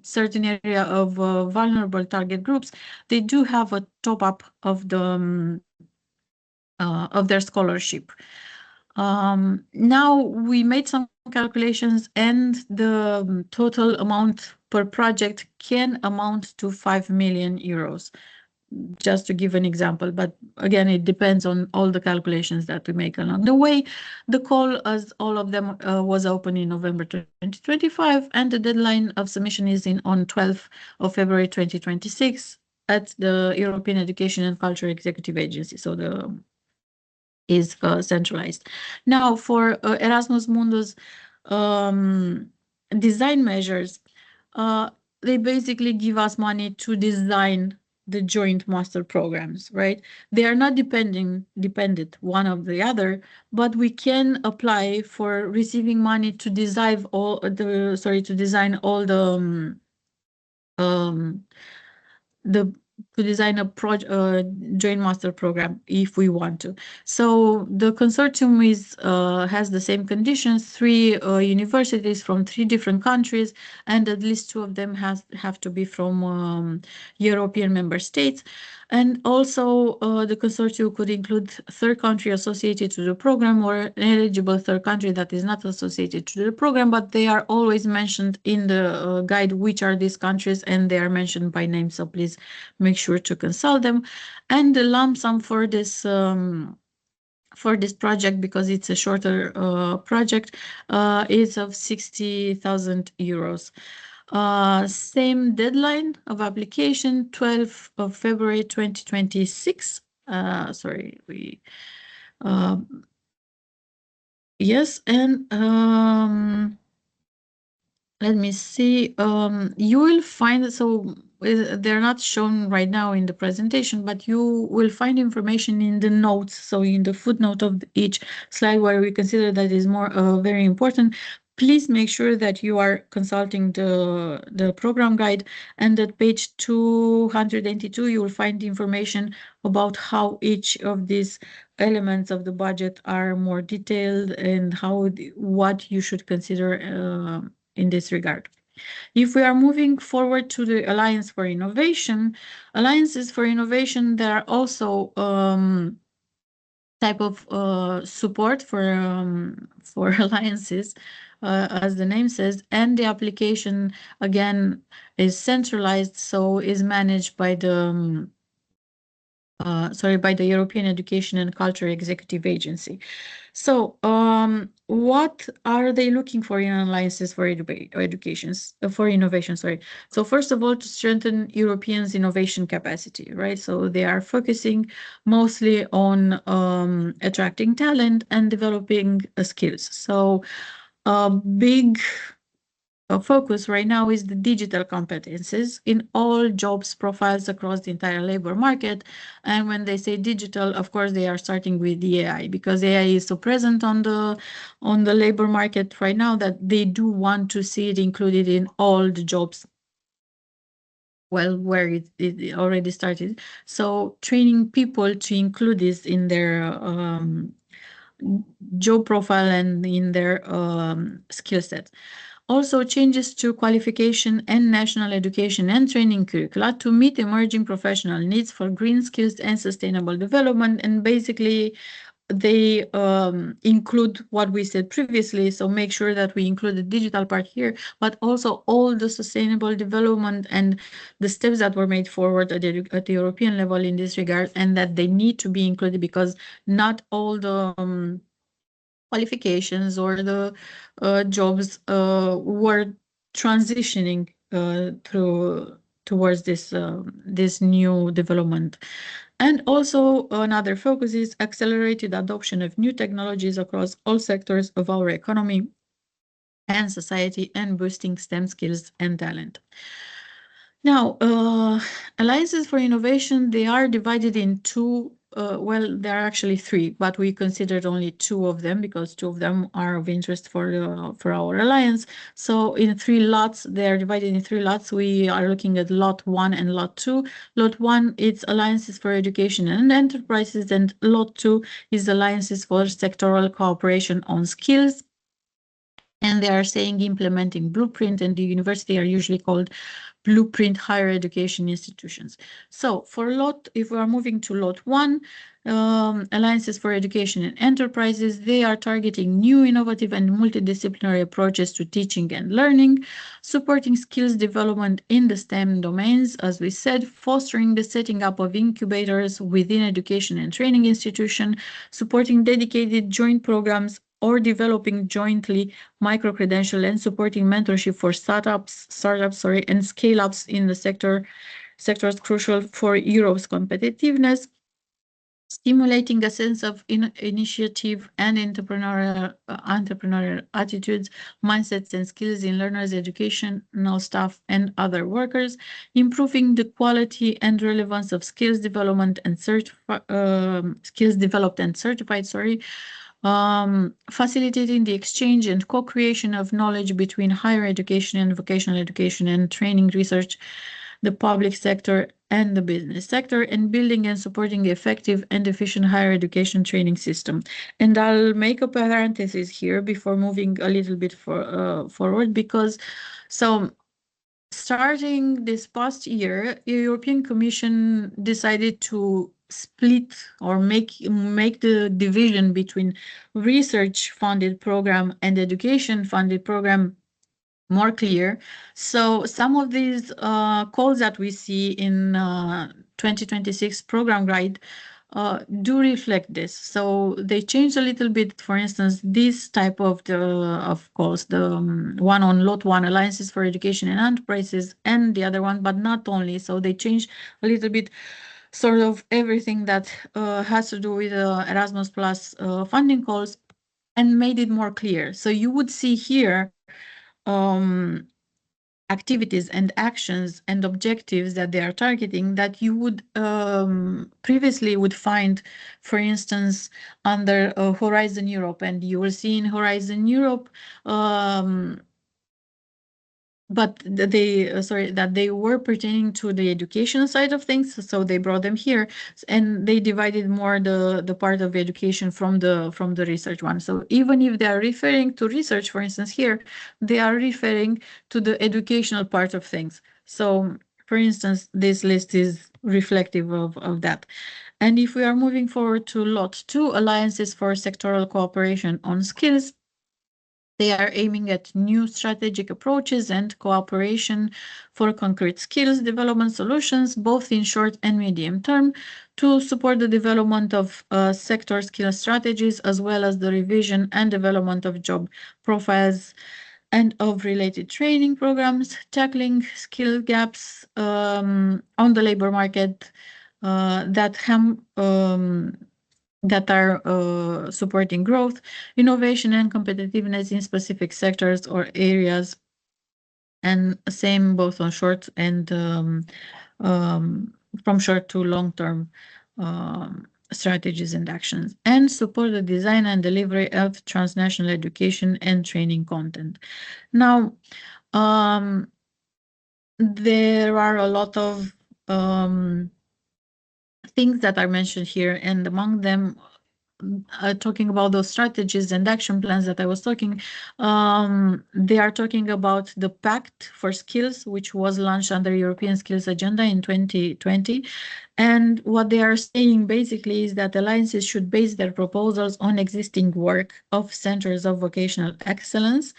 certain area of vulnerable target groups, they do have a top-up of their scholarship. Now we made some calculations, and the total amount per project can amount to 5 million euros. Just to give an example, but again, it depends on all the calculations that we make along the way. The call, as all of them, was open in November 2025, and the deadline of submission is on 12th of February 2026 at the European Education and Culture Executive Agency. So is centralized. Now, for Erasmus Mundus design measures, they basically give us money to design the joint master programs, right? They are not dependent one of the other, but we can apply for receiving money to design all the to design a joint master program if we want to. So the consortium has the same conditions, 3 universities from 3 different countries, and at least 2 of them have to be from European member states. And also the consortium could include third country associated to the program or an eligible third country that is not associated to the program, but they are always mentioned in the guide which are these countries, and they are mentioned by name, so please make sure to consult them. And the lump sum for this project, because it's a shorter project, is of 60,000 euros. Same deadline of application, 12th of February 2026. Sorry, yes, and let me see. You will find, so they're not shown right now in the presentation, but you will find information in the notes. So in the footnote of each slide where we consider that is more very important. Please make sure that you are consulting the program guide, and at page 282 you will find information about how each of these elements of the budget are more detailed and what you should consider in this regard. If we are moving forward to the Alliance for Innovation, Alliances for Innovation, there are also type of support for alliances, as the name says, and the application again is centralized, so is managed by the by the European Education and Culture Executive Agency. So, what are they looking for in alliances for for innovation? Sorry. So, first of all, to strengthen Europeans' innovation capacity, right? So they are focusing mostly on attracting talent and developing skills. So, a big focus right now is the digital competences in all jobs profiles across the entire labor market. And when they say digital, of course, they are starting with the AI, because AI is so present on the labor market right now that they do want to see it included in all the jobs. Well, where it already started. So training people to include this in their job profile and in their skill set. Also, changes to qualification and national education and training curricula to meet emerging professional needs for green skills and sustainable development. And basically, they include what we said previously. So make sure that we include the digital part here, but also all the sustainable development and the steps that were made forward at the European level in this regard, and that they need to be included because not all the qualifications or the jobs were transitioning towards this new development. And also another focus is accelerated adoption of new technologies across all sectors of our economy and society, and boosting STEM skills and talent. Now, alliances for innovation, they are divided in two. Well, there are actually three, but we considered only two of them because two of them are of interest for our alliance. So in three lots, they are divided in three lots. We are looking at lot 1 and lot 2. Lot 1, it's alliances for education and enterprises, and lot 2 is alliances for sectoral cooperation on skills. And they are saying implementing blueprint, and the university are usually called blueprint higher education institutions. So for if we are moving to lot 1, alliances for education and enterprises, they are targeting new innovative and multidisciplinary approaches to teaching and learning, supporting skills development in the STEM domains, as we said, fostering the setting up of incubators within education and training institution, supporting dedicated joint programs or developing jointly micro-credential and supporting mentorship for startups, and scale-ups in the sectors crucial for Europe's competitiveness, stimulating a sense of initiative and entrepreneurial attitudes, mindsets, and skills in learners, educational staff, and other workers, improving the quality and relevance of skills development and skills developed and certified, facilitating the exchange and co-creation of knowledge between higher education and vocational education and training research, the public sector and the business sector, and building and supporting effective and efficient higher education training system. And I'll make a parenthesis here before moving a little bit forward, because starting this past year, the European Commission decided to split or make the division between research-funded program and education-funded program more clear. So some of these calls that we see in 2026 program guide do reflect this. So they changed a little bit. For instance, this type of course, the one on Lot 1, Alliances for Education and Enterprises, and the other one, but not only. So they changed a little bit sort of everything that has to do with Erasmus Plus funding calls and made it more clear. So you would see here activities and actions and objectives that they are targeting that you would previously would find, for instance, under Horizon Europe, and you will see in Horizon Europe but that they were pertaining to the education side of things, so they brought them here, and they divided more the part of education from the research one. So even if they are referring to research, for instance, here, they are referring to the educational part of things. So, for instance, this list is reflective of that. And if we are moving forward to Lot 2, Alliances for Sectoral Cooperation on Skills, they are aiming at new strategic approaches and cooperation for concrete skills development solutions, both in short and medium term, to support the development of sector skill strategies, as well as the revision and development of job profiles and of related training programs, tackling skill gaps on the labor market that are supporting growth, innovation, and competitiveness in specific sectors or areas, and same both on short and from short to long-term strategies and actions, and support the design and delivery of transnational education and training content. Now, there are a lot of things that are mentioned here, and among them, talking about those strategies and action plans that I was talking, they are talking about the Pact for Skills, which was launched under European Skills Agenda in 2020. And what they are saying basically is that alliances should base their proposals on existing work of centers of vocational excellence,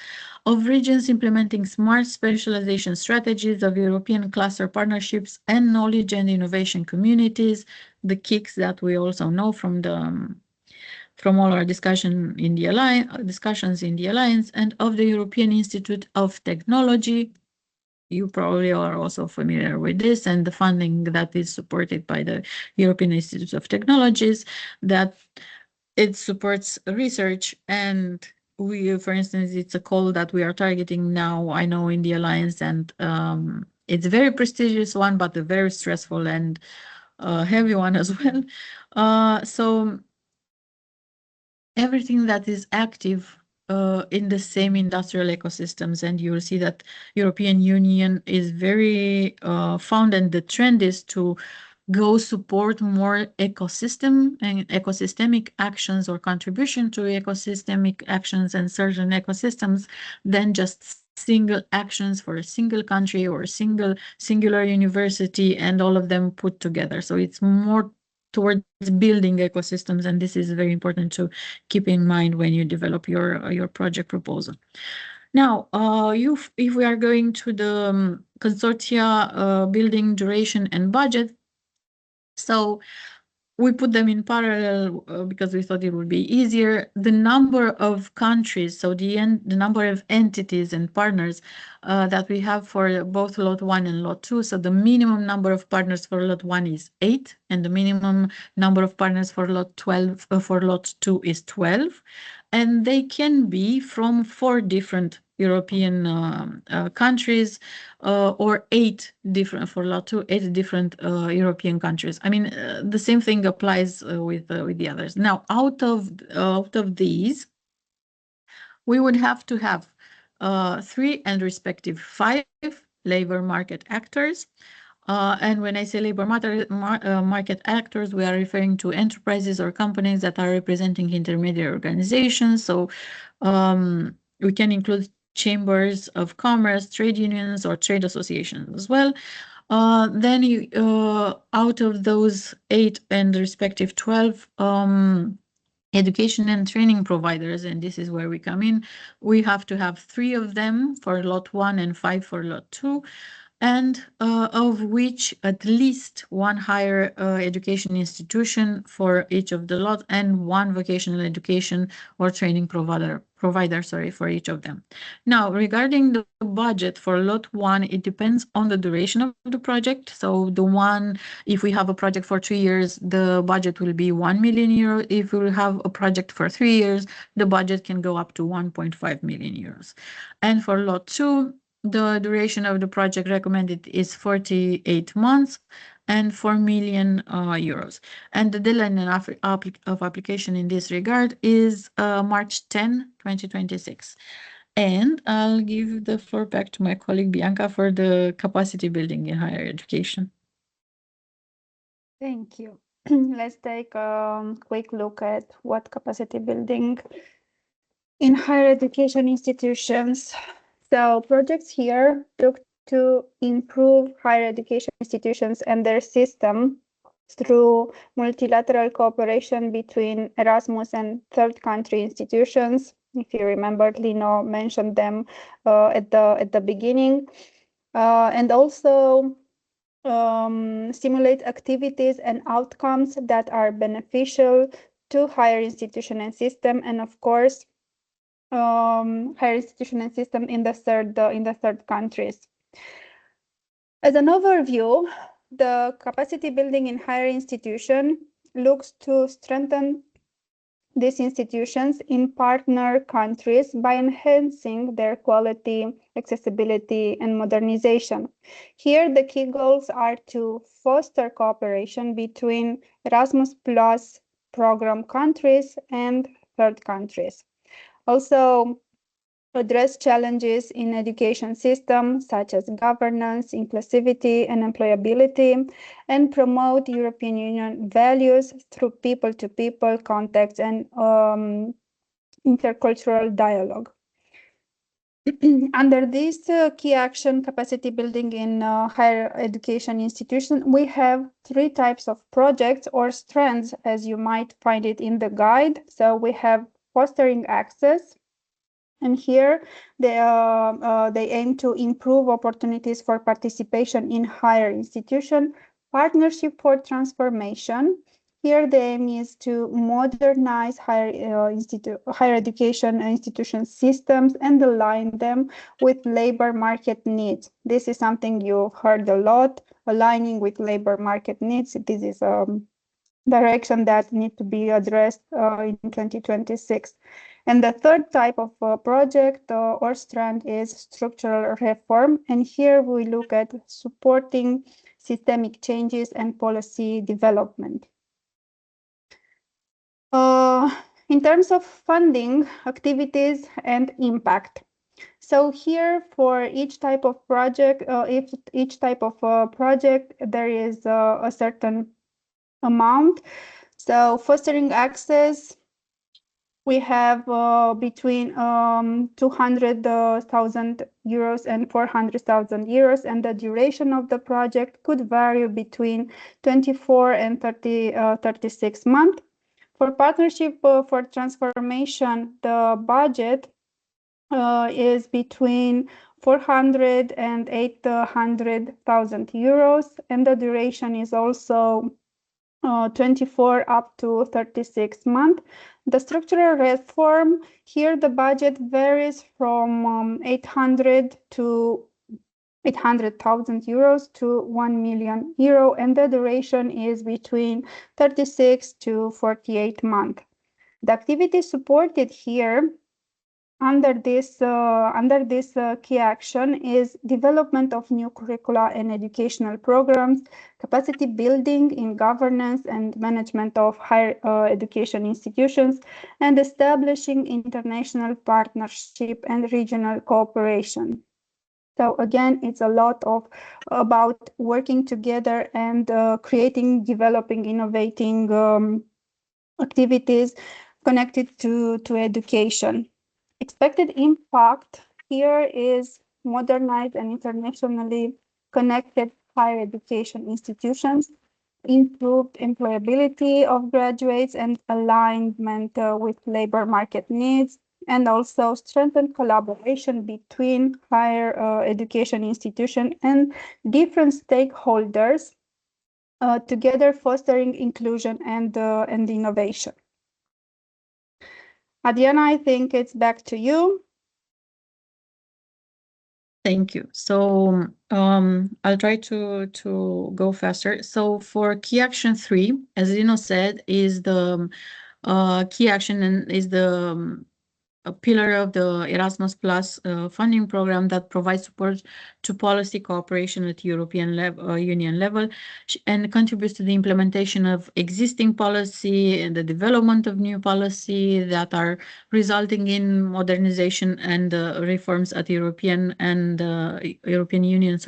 of regions implementing smart specialization strategies, of European cluster partnerships and knowledge and innovation communities, the KICs that we also know from all our discussions in the alliance, and of the European Institute of Technology. You probably are also familiar with this, and the funding that is supported by the European Institute of Technologies, that it supports research. And we, for instance, it's a call that we are targeting now, I know, in the alliance, and it's a very prestigious one, but a very stressful and heavy one as well. So everything that is active in the same industrial ecosystems, and you will see that European Union is very found, and the trend is to go support more ecosystemic actions or contribution to ecosystemic actions and certain ecosystems than just single actions for a single country or a singular university and all of them put together. So it's more towards building ecosystems, and this is very important to keep in mind when you develop your project proposal. Now, if we are going to the consortia building duration and budget, so we put them in parallel because we thought it would be easier. The number of countries, so the number of entities and partners that we have for both Lot 1 and Lot 2. So the minimum number of partners for Lot 1 is 8, and the minimum number of partners for Lot 2 is 12. And they can be from 4 different European countries, or 8 different for Lot 2, 8 different European countries. I mean, the same thing applies with the others. Now, out of these, we would have to have 3 and respective 5 labor market actors. And when I say labor market actors, we are referring to enterprises or companies that are representing intermediary organizations. So we can include chambers of commerce, trade unions, or trade associations as well. Then out of those 8 and respective 12 education and training providers, and this is where we come in, we have to have 3 of them for Lot 1 and 5 for Lot 2. and of which at least one higher education institution for each of the lots and one vocational education or training provider for each of them. Now, regarding the budget for lot 1, it depends on the duration of the project. So the one, if we have a project for 3 years, the budget will be 1 million euro. If we have a project for 3 years, the budget can go up to 1.5 million euros. And for lot 2, the duration of the project recommended is 48 months and 4 million euros. And the deadline of application in this regard is March 10, 2026. And I'll give the floor back to my colleague Bianca for the capacity building in higher education. Thank you. Let's take a quick look at what capacity building in higher education institutions. So projects here look to improve higher education institutions and their system through multilateral cooperation between Erasmus and third country institutions. If you remember, Lino mentioned them at the beginning, and also stimulate activities and outcomes that are beneficial to higher institution and system, and of course, higher institution and system in the third countries. As an overview, the capacity building in higher institution looks to strengthen these institutions in partner countries by enhancing their quality, accessibility, and modernization. Here, the key goals are to foster cooperation between Erasmus Plus program countries and third countries. Also, address challenges in education system such as governance, inclusivity, and employability, and promote European Union values through people-to-people contacts and intercultural dialogue. Under this key action, capacity building in higher education institution, we have 3 types of projects or strands, as you might find it in the guide. So we have fostering access, and here they aim to improve opportunities for participation in higher institution, partnership for transformation. Here the aim is to modernize higher education institution systems and align them with labor market needs. This is something you've heard a lot, aligning with labor market needs. This is direction that need to be addressed in 2026. And the third type of project or strand is structural reform. And here we look at supporting systemic changes and policy development. In terms of funding, activities, and impact. So here for each type of project, there is a certain amount. So fostering access, we have between 200,000 euros and 400,000 euros, and the duration of the project could vary between 24 and 36 months. For partnership for transformation, the budget is between 400 and 800,000 euros, and the duration is also 24 up to 36 months. The structural reform, here the budget varies from 800,000 euros to 1 million euro, and the duration is between 36 to 48 months. The activity supported here under this key action is development of new curricula and educational programs, capacity building in governance and management of higher education institutions, and establishing international partnership and regional cooperation. So again, it's a lot about working together and creating, developing, innovating activities connected to education. Expected impact here is modernized and internationally connected higher education institutions, improved employability of graduates and alignment with labor market needs, and also strengthen collaboration between higher education institutions and different stakeholders, together fostering inclusion and innovation. Adriana, I think it's back to you. Thank you. So I'll try to go faster. So for key action 3, as Lino said, is the key action and is the a pillar of the Erasmus Plus funding program that provides support to policy cooperation at European Union level and contributes to the implementation of existing policy and the development of new policy that are resulting in modernization and reforms at European Union,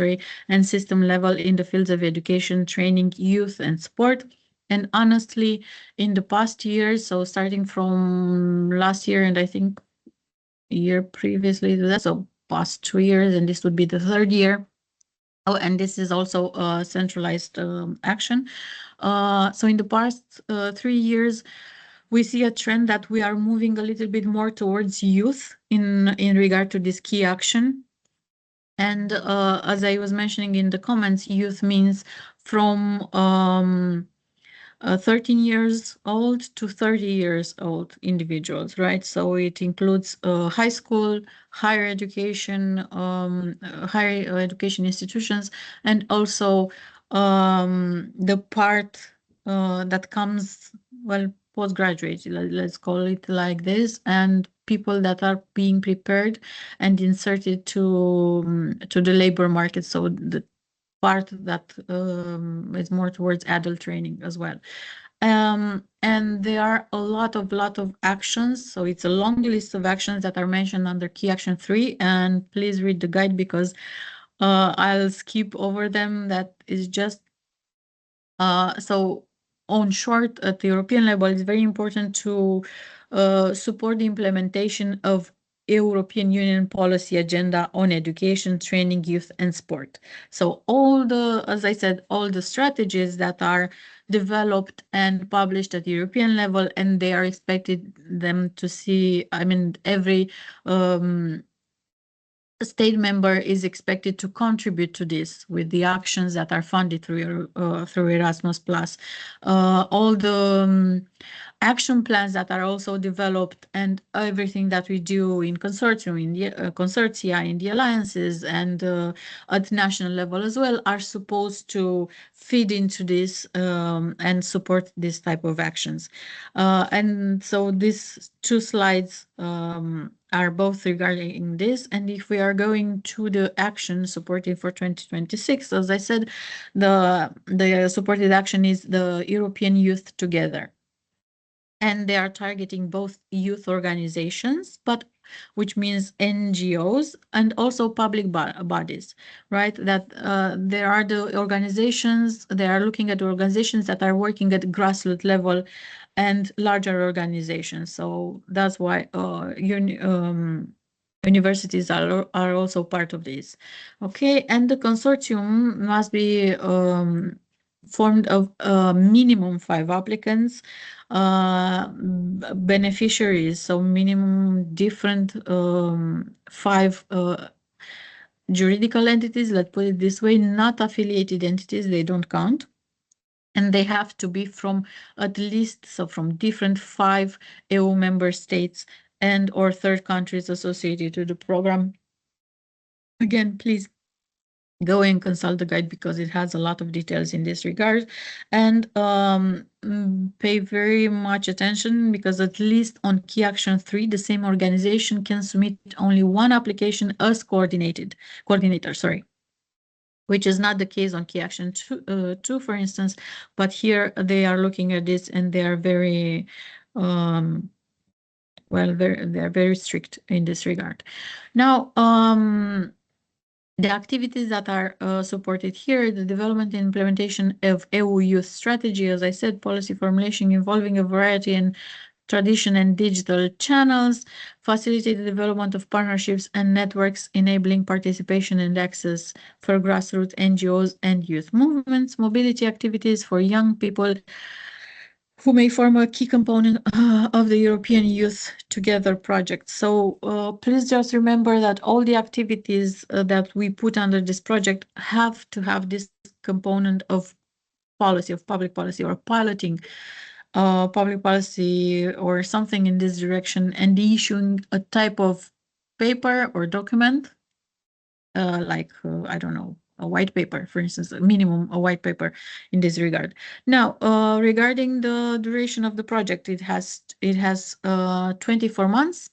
and system level in the fields of education, training, youth, and sport. And honestly, in the past years, so starting from last year, and I think year previously to that, so past 2 years, and this would be the 3rd year. Oh, and this is also a centralized action. So in the past 3 years, we see a trend that we are moving a little bit more towards youth in regard to this key action. And as I was mentioning in the comments, youth means from 13 years old to 30 years old individuals, right? So it includes high school, higher education institutions, and also the part that comes, well, postgraduate, let's call it like this, and people that are being prepared and inserted to the labor market. So the part that is more towards adult training as well. And there are a lot of actions. So it's a long list of actions that are mentioned under key action 3. And please read the guide because I'll skip over them. That is just so on short, at the European level, it's very important to support the implementation of European Union policy agenda on education, training, youth, and sport. So as I said, all the strategies that are developed and published at the European level, and they are expected them to see, I mean, every state member is expected to contribute to this with the actions that are funded through Erasmus Plus. All the action plans that are also developed and everything that we do in consortium, in the consortia, in the alliances, and at national level as well, are supposed to feed into this and support this type of actions. And so these 2 slides are both regarding this. And if we are going to the action supported for 2026, as I said, the supported action is the European Youth Together. And they are targeting both youth organizations, which means NGOs and also public bodies, right? That there are the organizations, they are looking at organizations that are working at grassroots level and larger organizations. So that's why universities are also part of this. Okay, and the consortium must be formed of minimum 5 applicants, beneficiaries, so minimum different 5 juridical entities, let's put it this way, not affiliated entities, they don't count. And they have to be from at least, so from different 5 EU member states and or third countries associated to the program. Again, please go and consult the guide because it has a lot of details in this regard, and pay very much attention because at least on key action 3, the same organization can submit only 1 application as coordinator, which is not the case on key action 2, for instance, but here they are looking at this and they are very they're very strict in this regard. Now, the activities that are supported here, the development and implementation of EU youth strategy, as I said, policy formulation involving a variety in tradition and digital channels, facilitate the development of partnerships and networks, enabling participation and access for grassroots NGOs and youth movements, mobility activities for young people who may form a key component of the European Youth Together project. So please just remember that all the activities that we put under this project have to have this component of policy, of public policy, or piloting public policy or something in this direction, and issuing a type of paper or document, like, I don't know, a white paper, for instance, a minimum, a white paper in this regard. Now, regarding the duration of the project, it has 24 months.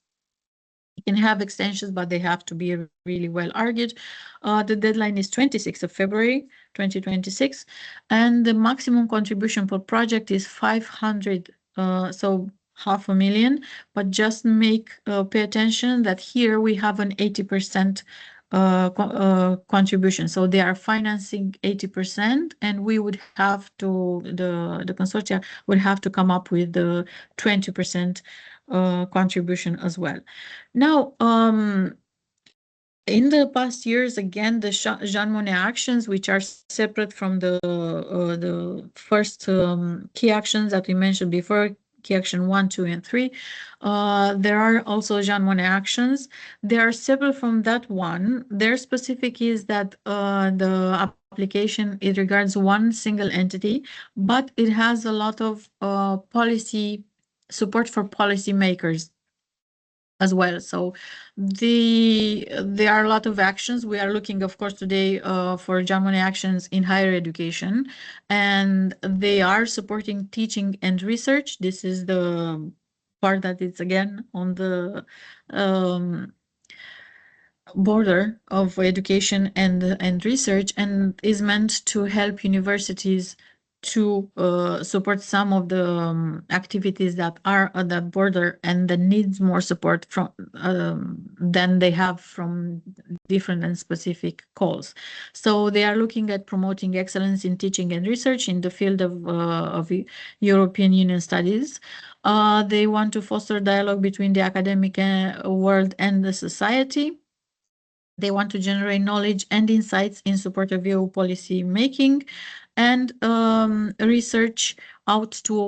You can have extensions, but they have to be really well argued. The deadline is 26th of February, 2026, and the maximum contribution per project is 500, so 500,000, but just pay attention that here we have an 80% contribution. So they are financing 80%, and we would have to, the consortia would have to come up with the 20% contribution as well. Now, in the past years, again, the Jean Monnet actions, which are separate from the first key actions that we mentioned before, key action 1, 2, and 3. There are also Jean Monnet actions. They are separate from that one. Their specific is that the application, it regards one single entity, but it has a lot of policy support for policymakers as well. So there are a lot of actions. We are looking, of course, today for Jean Monnet actions in higher education, and they are supporting teaching and research. This is the part that is again on the border of education and research, and is meant to help universities to support some of the activities that are at that border and that needs more support from than they have from different and specific calls. So they are looking at promoting excellence in teaching and research in the field of European Union studies. They want to foster dialogue between the academic world and the society. They want to generate knowledge and insights in support of EU policy making, and reach out to a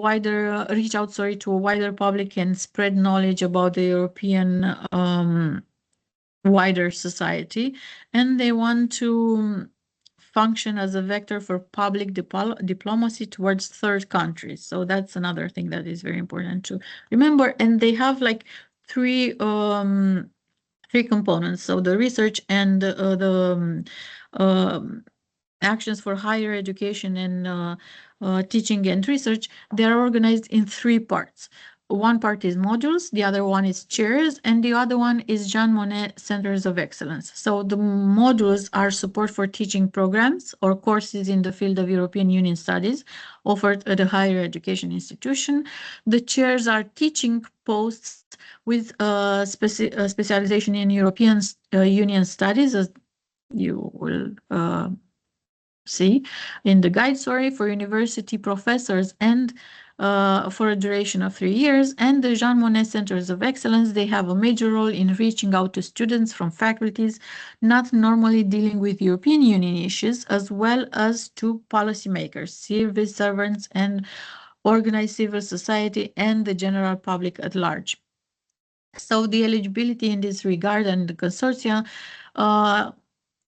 wider public and spread knowledge about the European wider society. And they want to function as a vector for public diplomacy towards third countries. So that's another thing that is very important to remember. And they have like three components. So the research and the actions for higher education and teaching and research, they are organized in three parts. One part is modules, the other one is chairs, and the other one is Jean Monnet Centers of Excellence. So the modules are support for teaching programs or courses in the field of European Union studies offered at a higher education institution. The chairs are teaching posts with specialization in European Union studies, as you will see in the guide, for university professors and for a duration of 3 years. And the Jean Monnet Centers of Excellence, they have a major role in reaching out to students from faculties not normally dealing with European Union issues, as well as to policymakers, civil servants, and organized civil society, and the general public at large. So the eligibility in this regard and the consortia,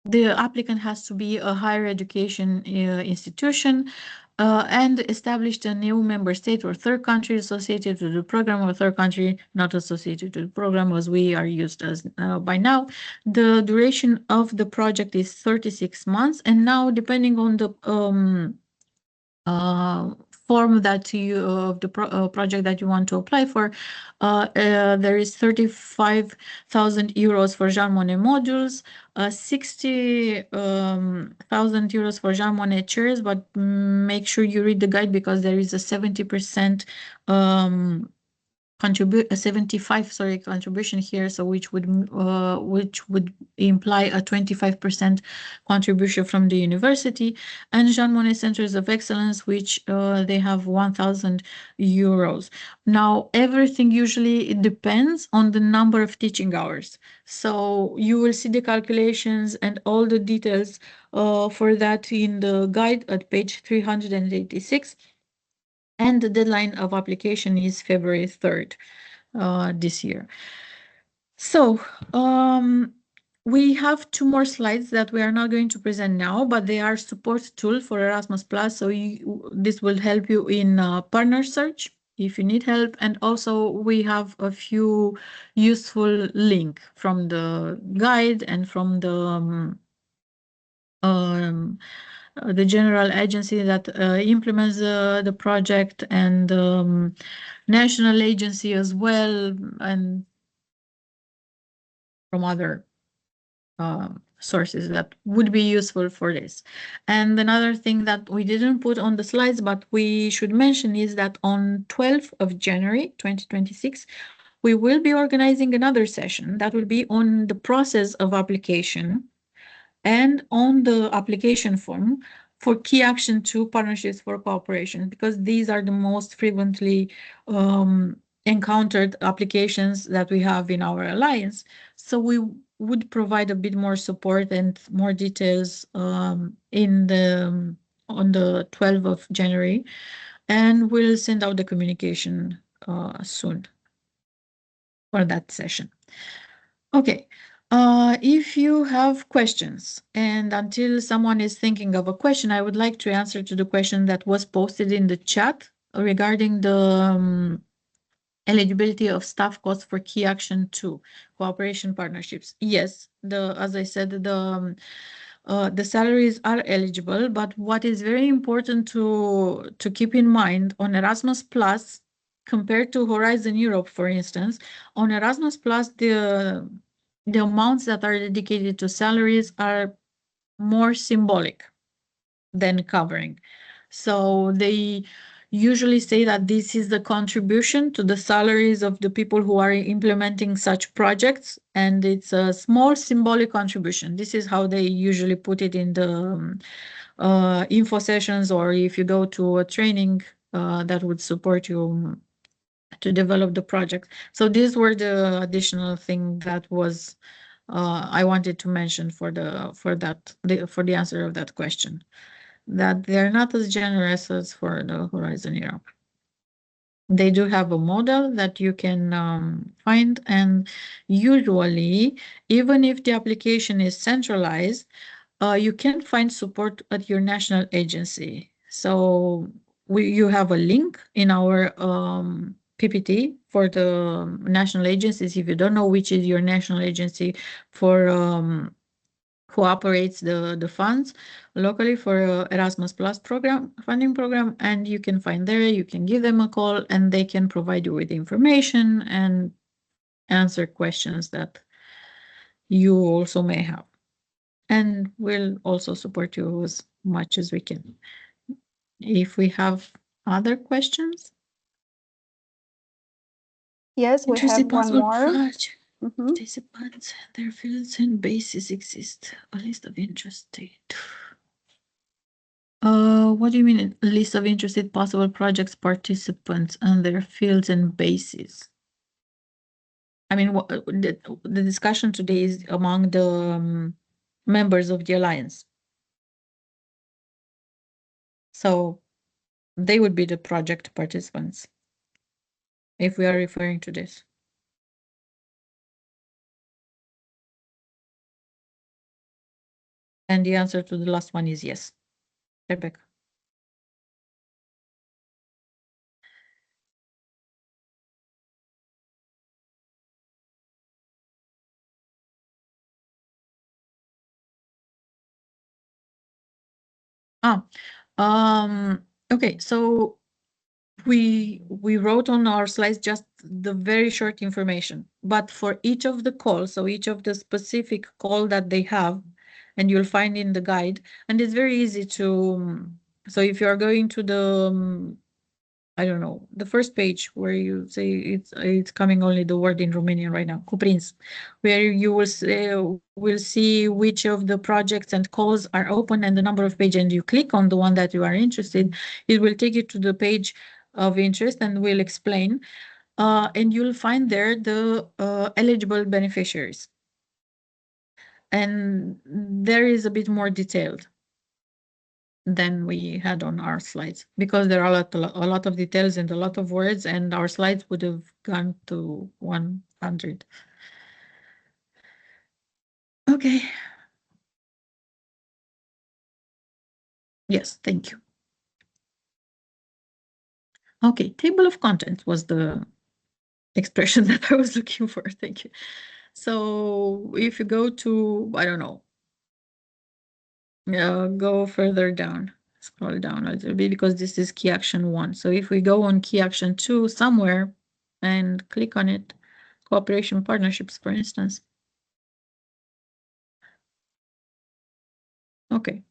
the applicant has to be a higher education institution and established a new member state or third country associated with the program, or third country not associated with the program, as we are used as by now. The duration of the project is 36 months, and now depending on the form that you of the project that you want to apply for, there is 35,000 euros for Jean Monnet modules, 60,000 euros for Jean Monnet chairs, but make sure you read the guide, because there is a 70% 75 contribution here, so which would imply a 25% contribution from the university, and Jean Monnet Centers of Excellence, which they have 1,000 euros. Now everything usually it depends on the number of teaching hours, so you will see the calculations and all the details for that in the guide at page 386. And the deadline of application is February 3rd this year. So we have 2 more slides that we are not going to present now, but they are support tool for Erasmus Plus. So this will help you in partner search if you need help. And also we have a few useful link from the guide and from the general agency that implements the project, and national agency as well, and from other sources that would be useful for this. And another thing that we didn't put on the slides, but we should mention, is that on 12th of January 2026, we will be organizing another session that will be on the process of application and on the application form for key action 2 partnerships for cooperation, because these are the most frequently encountered applications that we have in our alliance. So we would provide a bit more support and more details on the 12th of January, and we'll send out the communication soon for that session. Okay. If you have questions, and until someone is thinking of a question, I would like to answer to the question that was posted in the chat regarding the eligibility of staff costs for key action 2 cooperation partnerships. Yes, as I said, the salaries are eligible, but what is very important to keep in mind on Erasmus Plus compared to Horizon Europe, for instance, on Erasmus Plus, the amounts that are dedicated to salaries are more symbolic than covering. So they usually say that this is the contribution to the salaries of the people who are implementing such projects, and it's a small symbolic contribution. This is how they usually put it in the info sessions, or if you go to a training that would support you to develop the project. So these were the additional thing that was I wanted to mention for the answer of that question, that they're not as generous as for the Horizon Europe. They do have a model that you can find, and usually, even if the application is centralized, you can find support at your national agency. So you have a link in our PPT for the national agencies. If you don't know which is your national agency for who operates the funds locally for Erasmus Plus funding program, and you can find there, you can give them a call, and they can provide you with information and answer questions that you also may have. And we'll also support you as much as we can. If we have other questions. Yes, we have one more. Participants, their fields and bases exist. A list of interested. What do you mean, a list of interested possible projects participants and their fields and bases? I mean, the discussion today is among the members of the alliance. So they would be the project participants, if we are referring to this. And the answer to the last one is yes. Rebecca. Okay, so we wrote on our slides just the very short information, but for each of the calls, so each of the specific call that they have, and you'll find in the guide, and it's very easy to, so if you are going to the, I don't know, the first page where you say it's coming only the word in Romanian right now, cuprins, where you will see which of the projects and calls are open and the number of pages, and you click on the one that you are interested, it will take you to the page of interest and will explain, and you'll find there the eligible beneficiaries, and there is a bit more detailed. than we had on our slides, because there are a lot of details and a lot of words, and our slides would have gone to 100. Okay. Yes, thank you. Okay, table of contents was the expression that I was looking for. Thank you. So if you go to, I don't know, go further down, scroll down a little bit, because this is key action 1. So if we go on key action 2 somewhere and click on it, cooperation partnerships, for instance. Okay.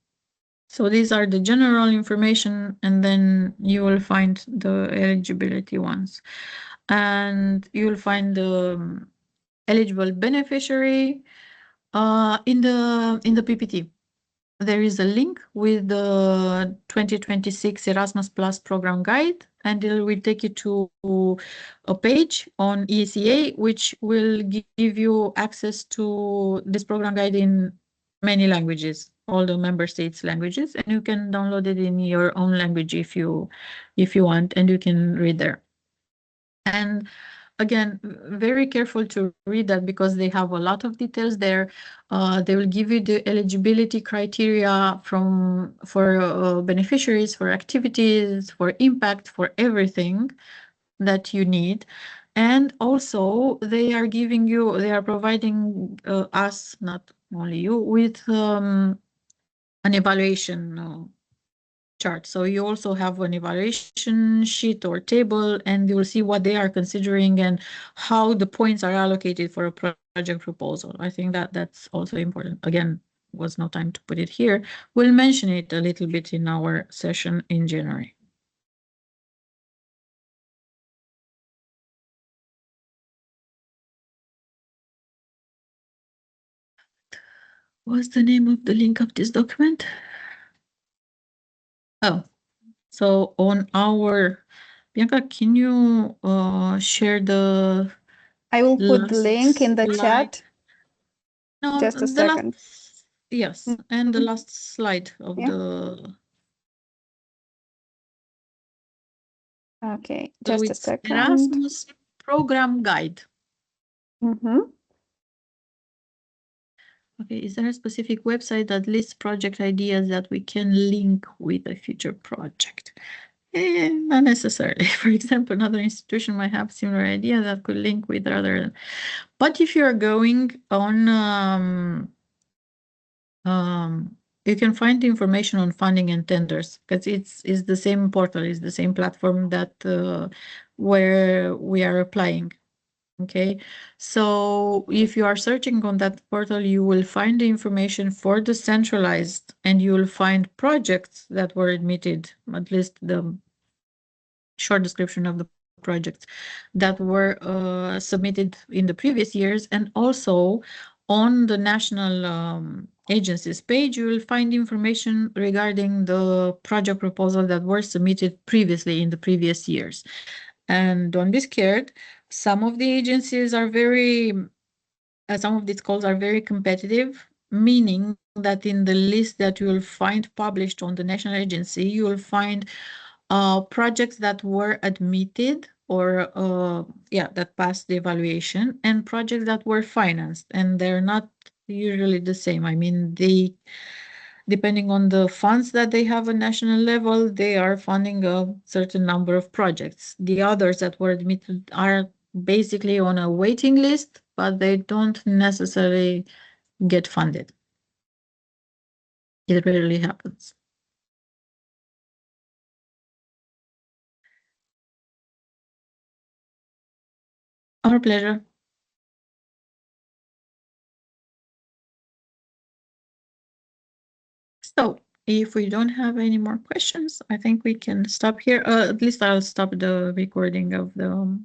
So these are the general information, and then you will find the eligibility ones. And you will find the eligible beneficiary in the PPT. There is a link with the 2026 Erasmus Plus program guide, and it will take you to a page on ECA, which will give you access to this program guide in many languages, all the member states' languages, and you can download it in your own language if you want, and you can read there. And again, very careful to read that, because they have a lot of details there. They will give you the eligibility criteria for beneficiaries, for activities, for impact, for everything that you need. And also they are providing us, not only you, with an evaluation chart. So you also have an evaluation sheet or table, and you will see what they are considering and how the points are allocated for a project proposal. I think that that's also important. Again, was no time to put it here. We'll mention it a little bit in our session in January. What's the name of the link of this document? Oh, so on our, Bianca, can you share the I will put the link in the slide? chat. No, Just a the second. last, yes, and the last slide of Yeah. the. Okay, So just a it's second. Erasmus program guide. Okay, is there a specific website that lists project ideas that we can link with a future project? Not necessarily. For example, another institution might have similar idea that could link with other. But if you are going on, you can find the information on funding and tenders, because it's the same portal, is the same platform that where we are applying. Okay, so if you are searching on that portal, you will find the information for the centralized, and you will find projects that were admitted, at least the short description of the projects that were submitted in the previous years. And also on the national agencies page, you will find information regarding the project proposal that were submitted previously in the previous years. And don't be scared. Some of the agencies are some of these calls are very competitive, meaning that in the list that you will find published on the national agency, you will find projects that were admitted or that passed the evaluation, and projects that were financed, and they're not usually the same. I mean, depending on the funds that they have at national level, they are funding a certain number of projects. The others that were admitted are basically on a waiting list, but they don't necessarily get funded. It rarely happens. Our pleasure. So if we don't have any more questions, I think we can stop here. At least I'll stop the recording of the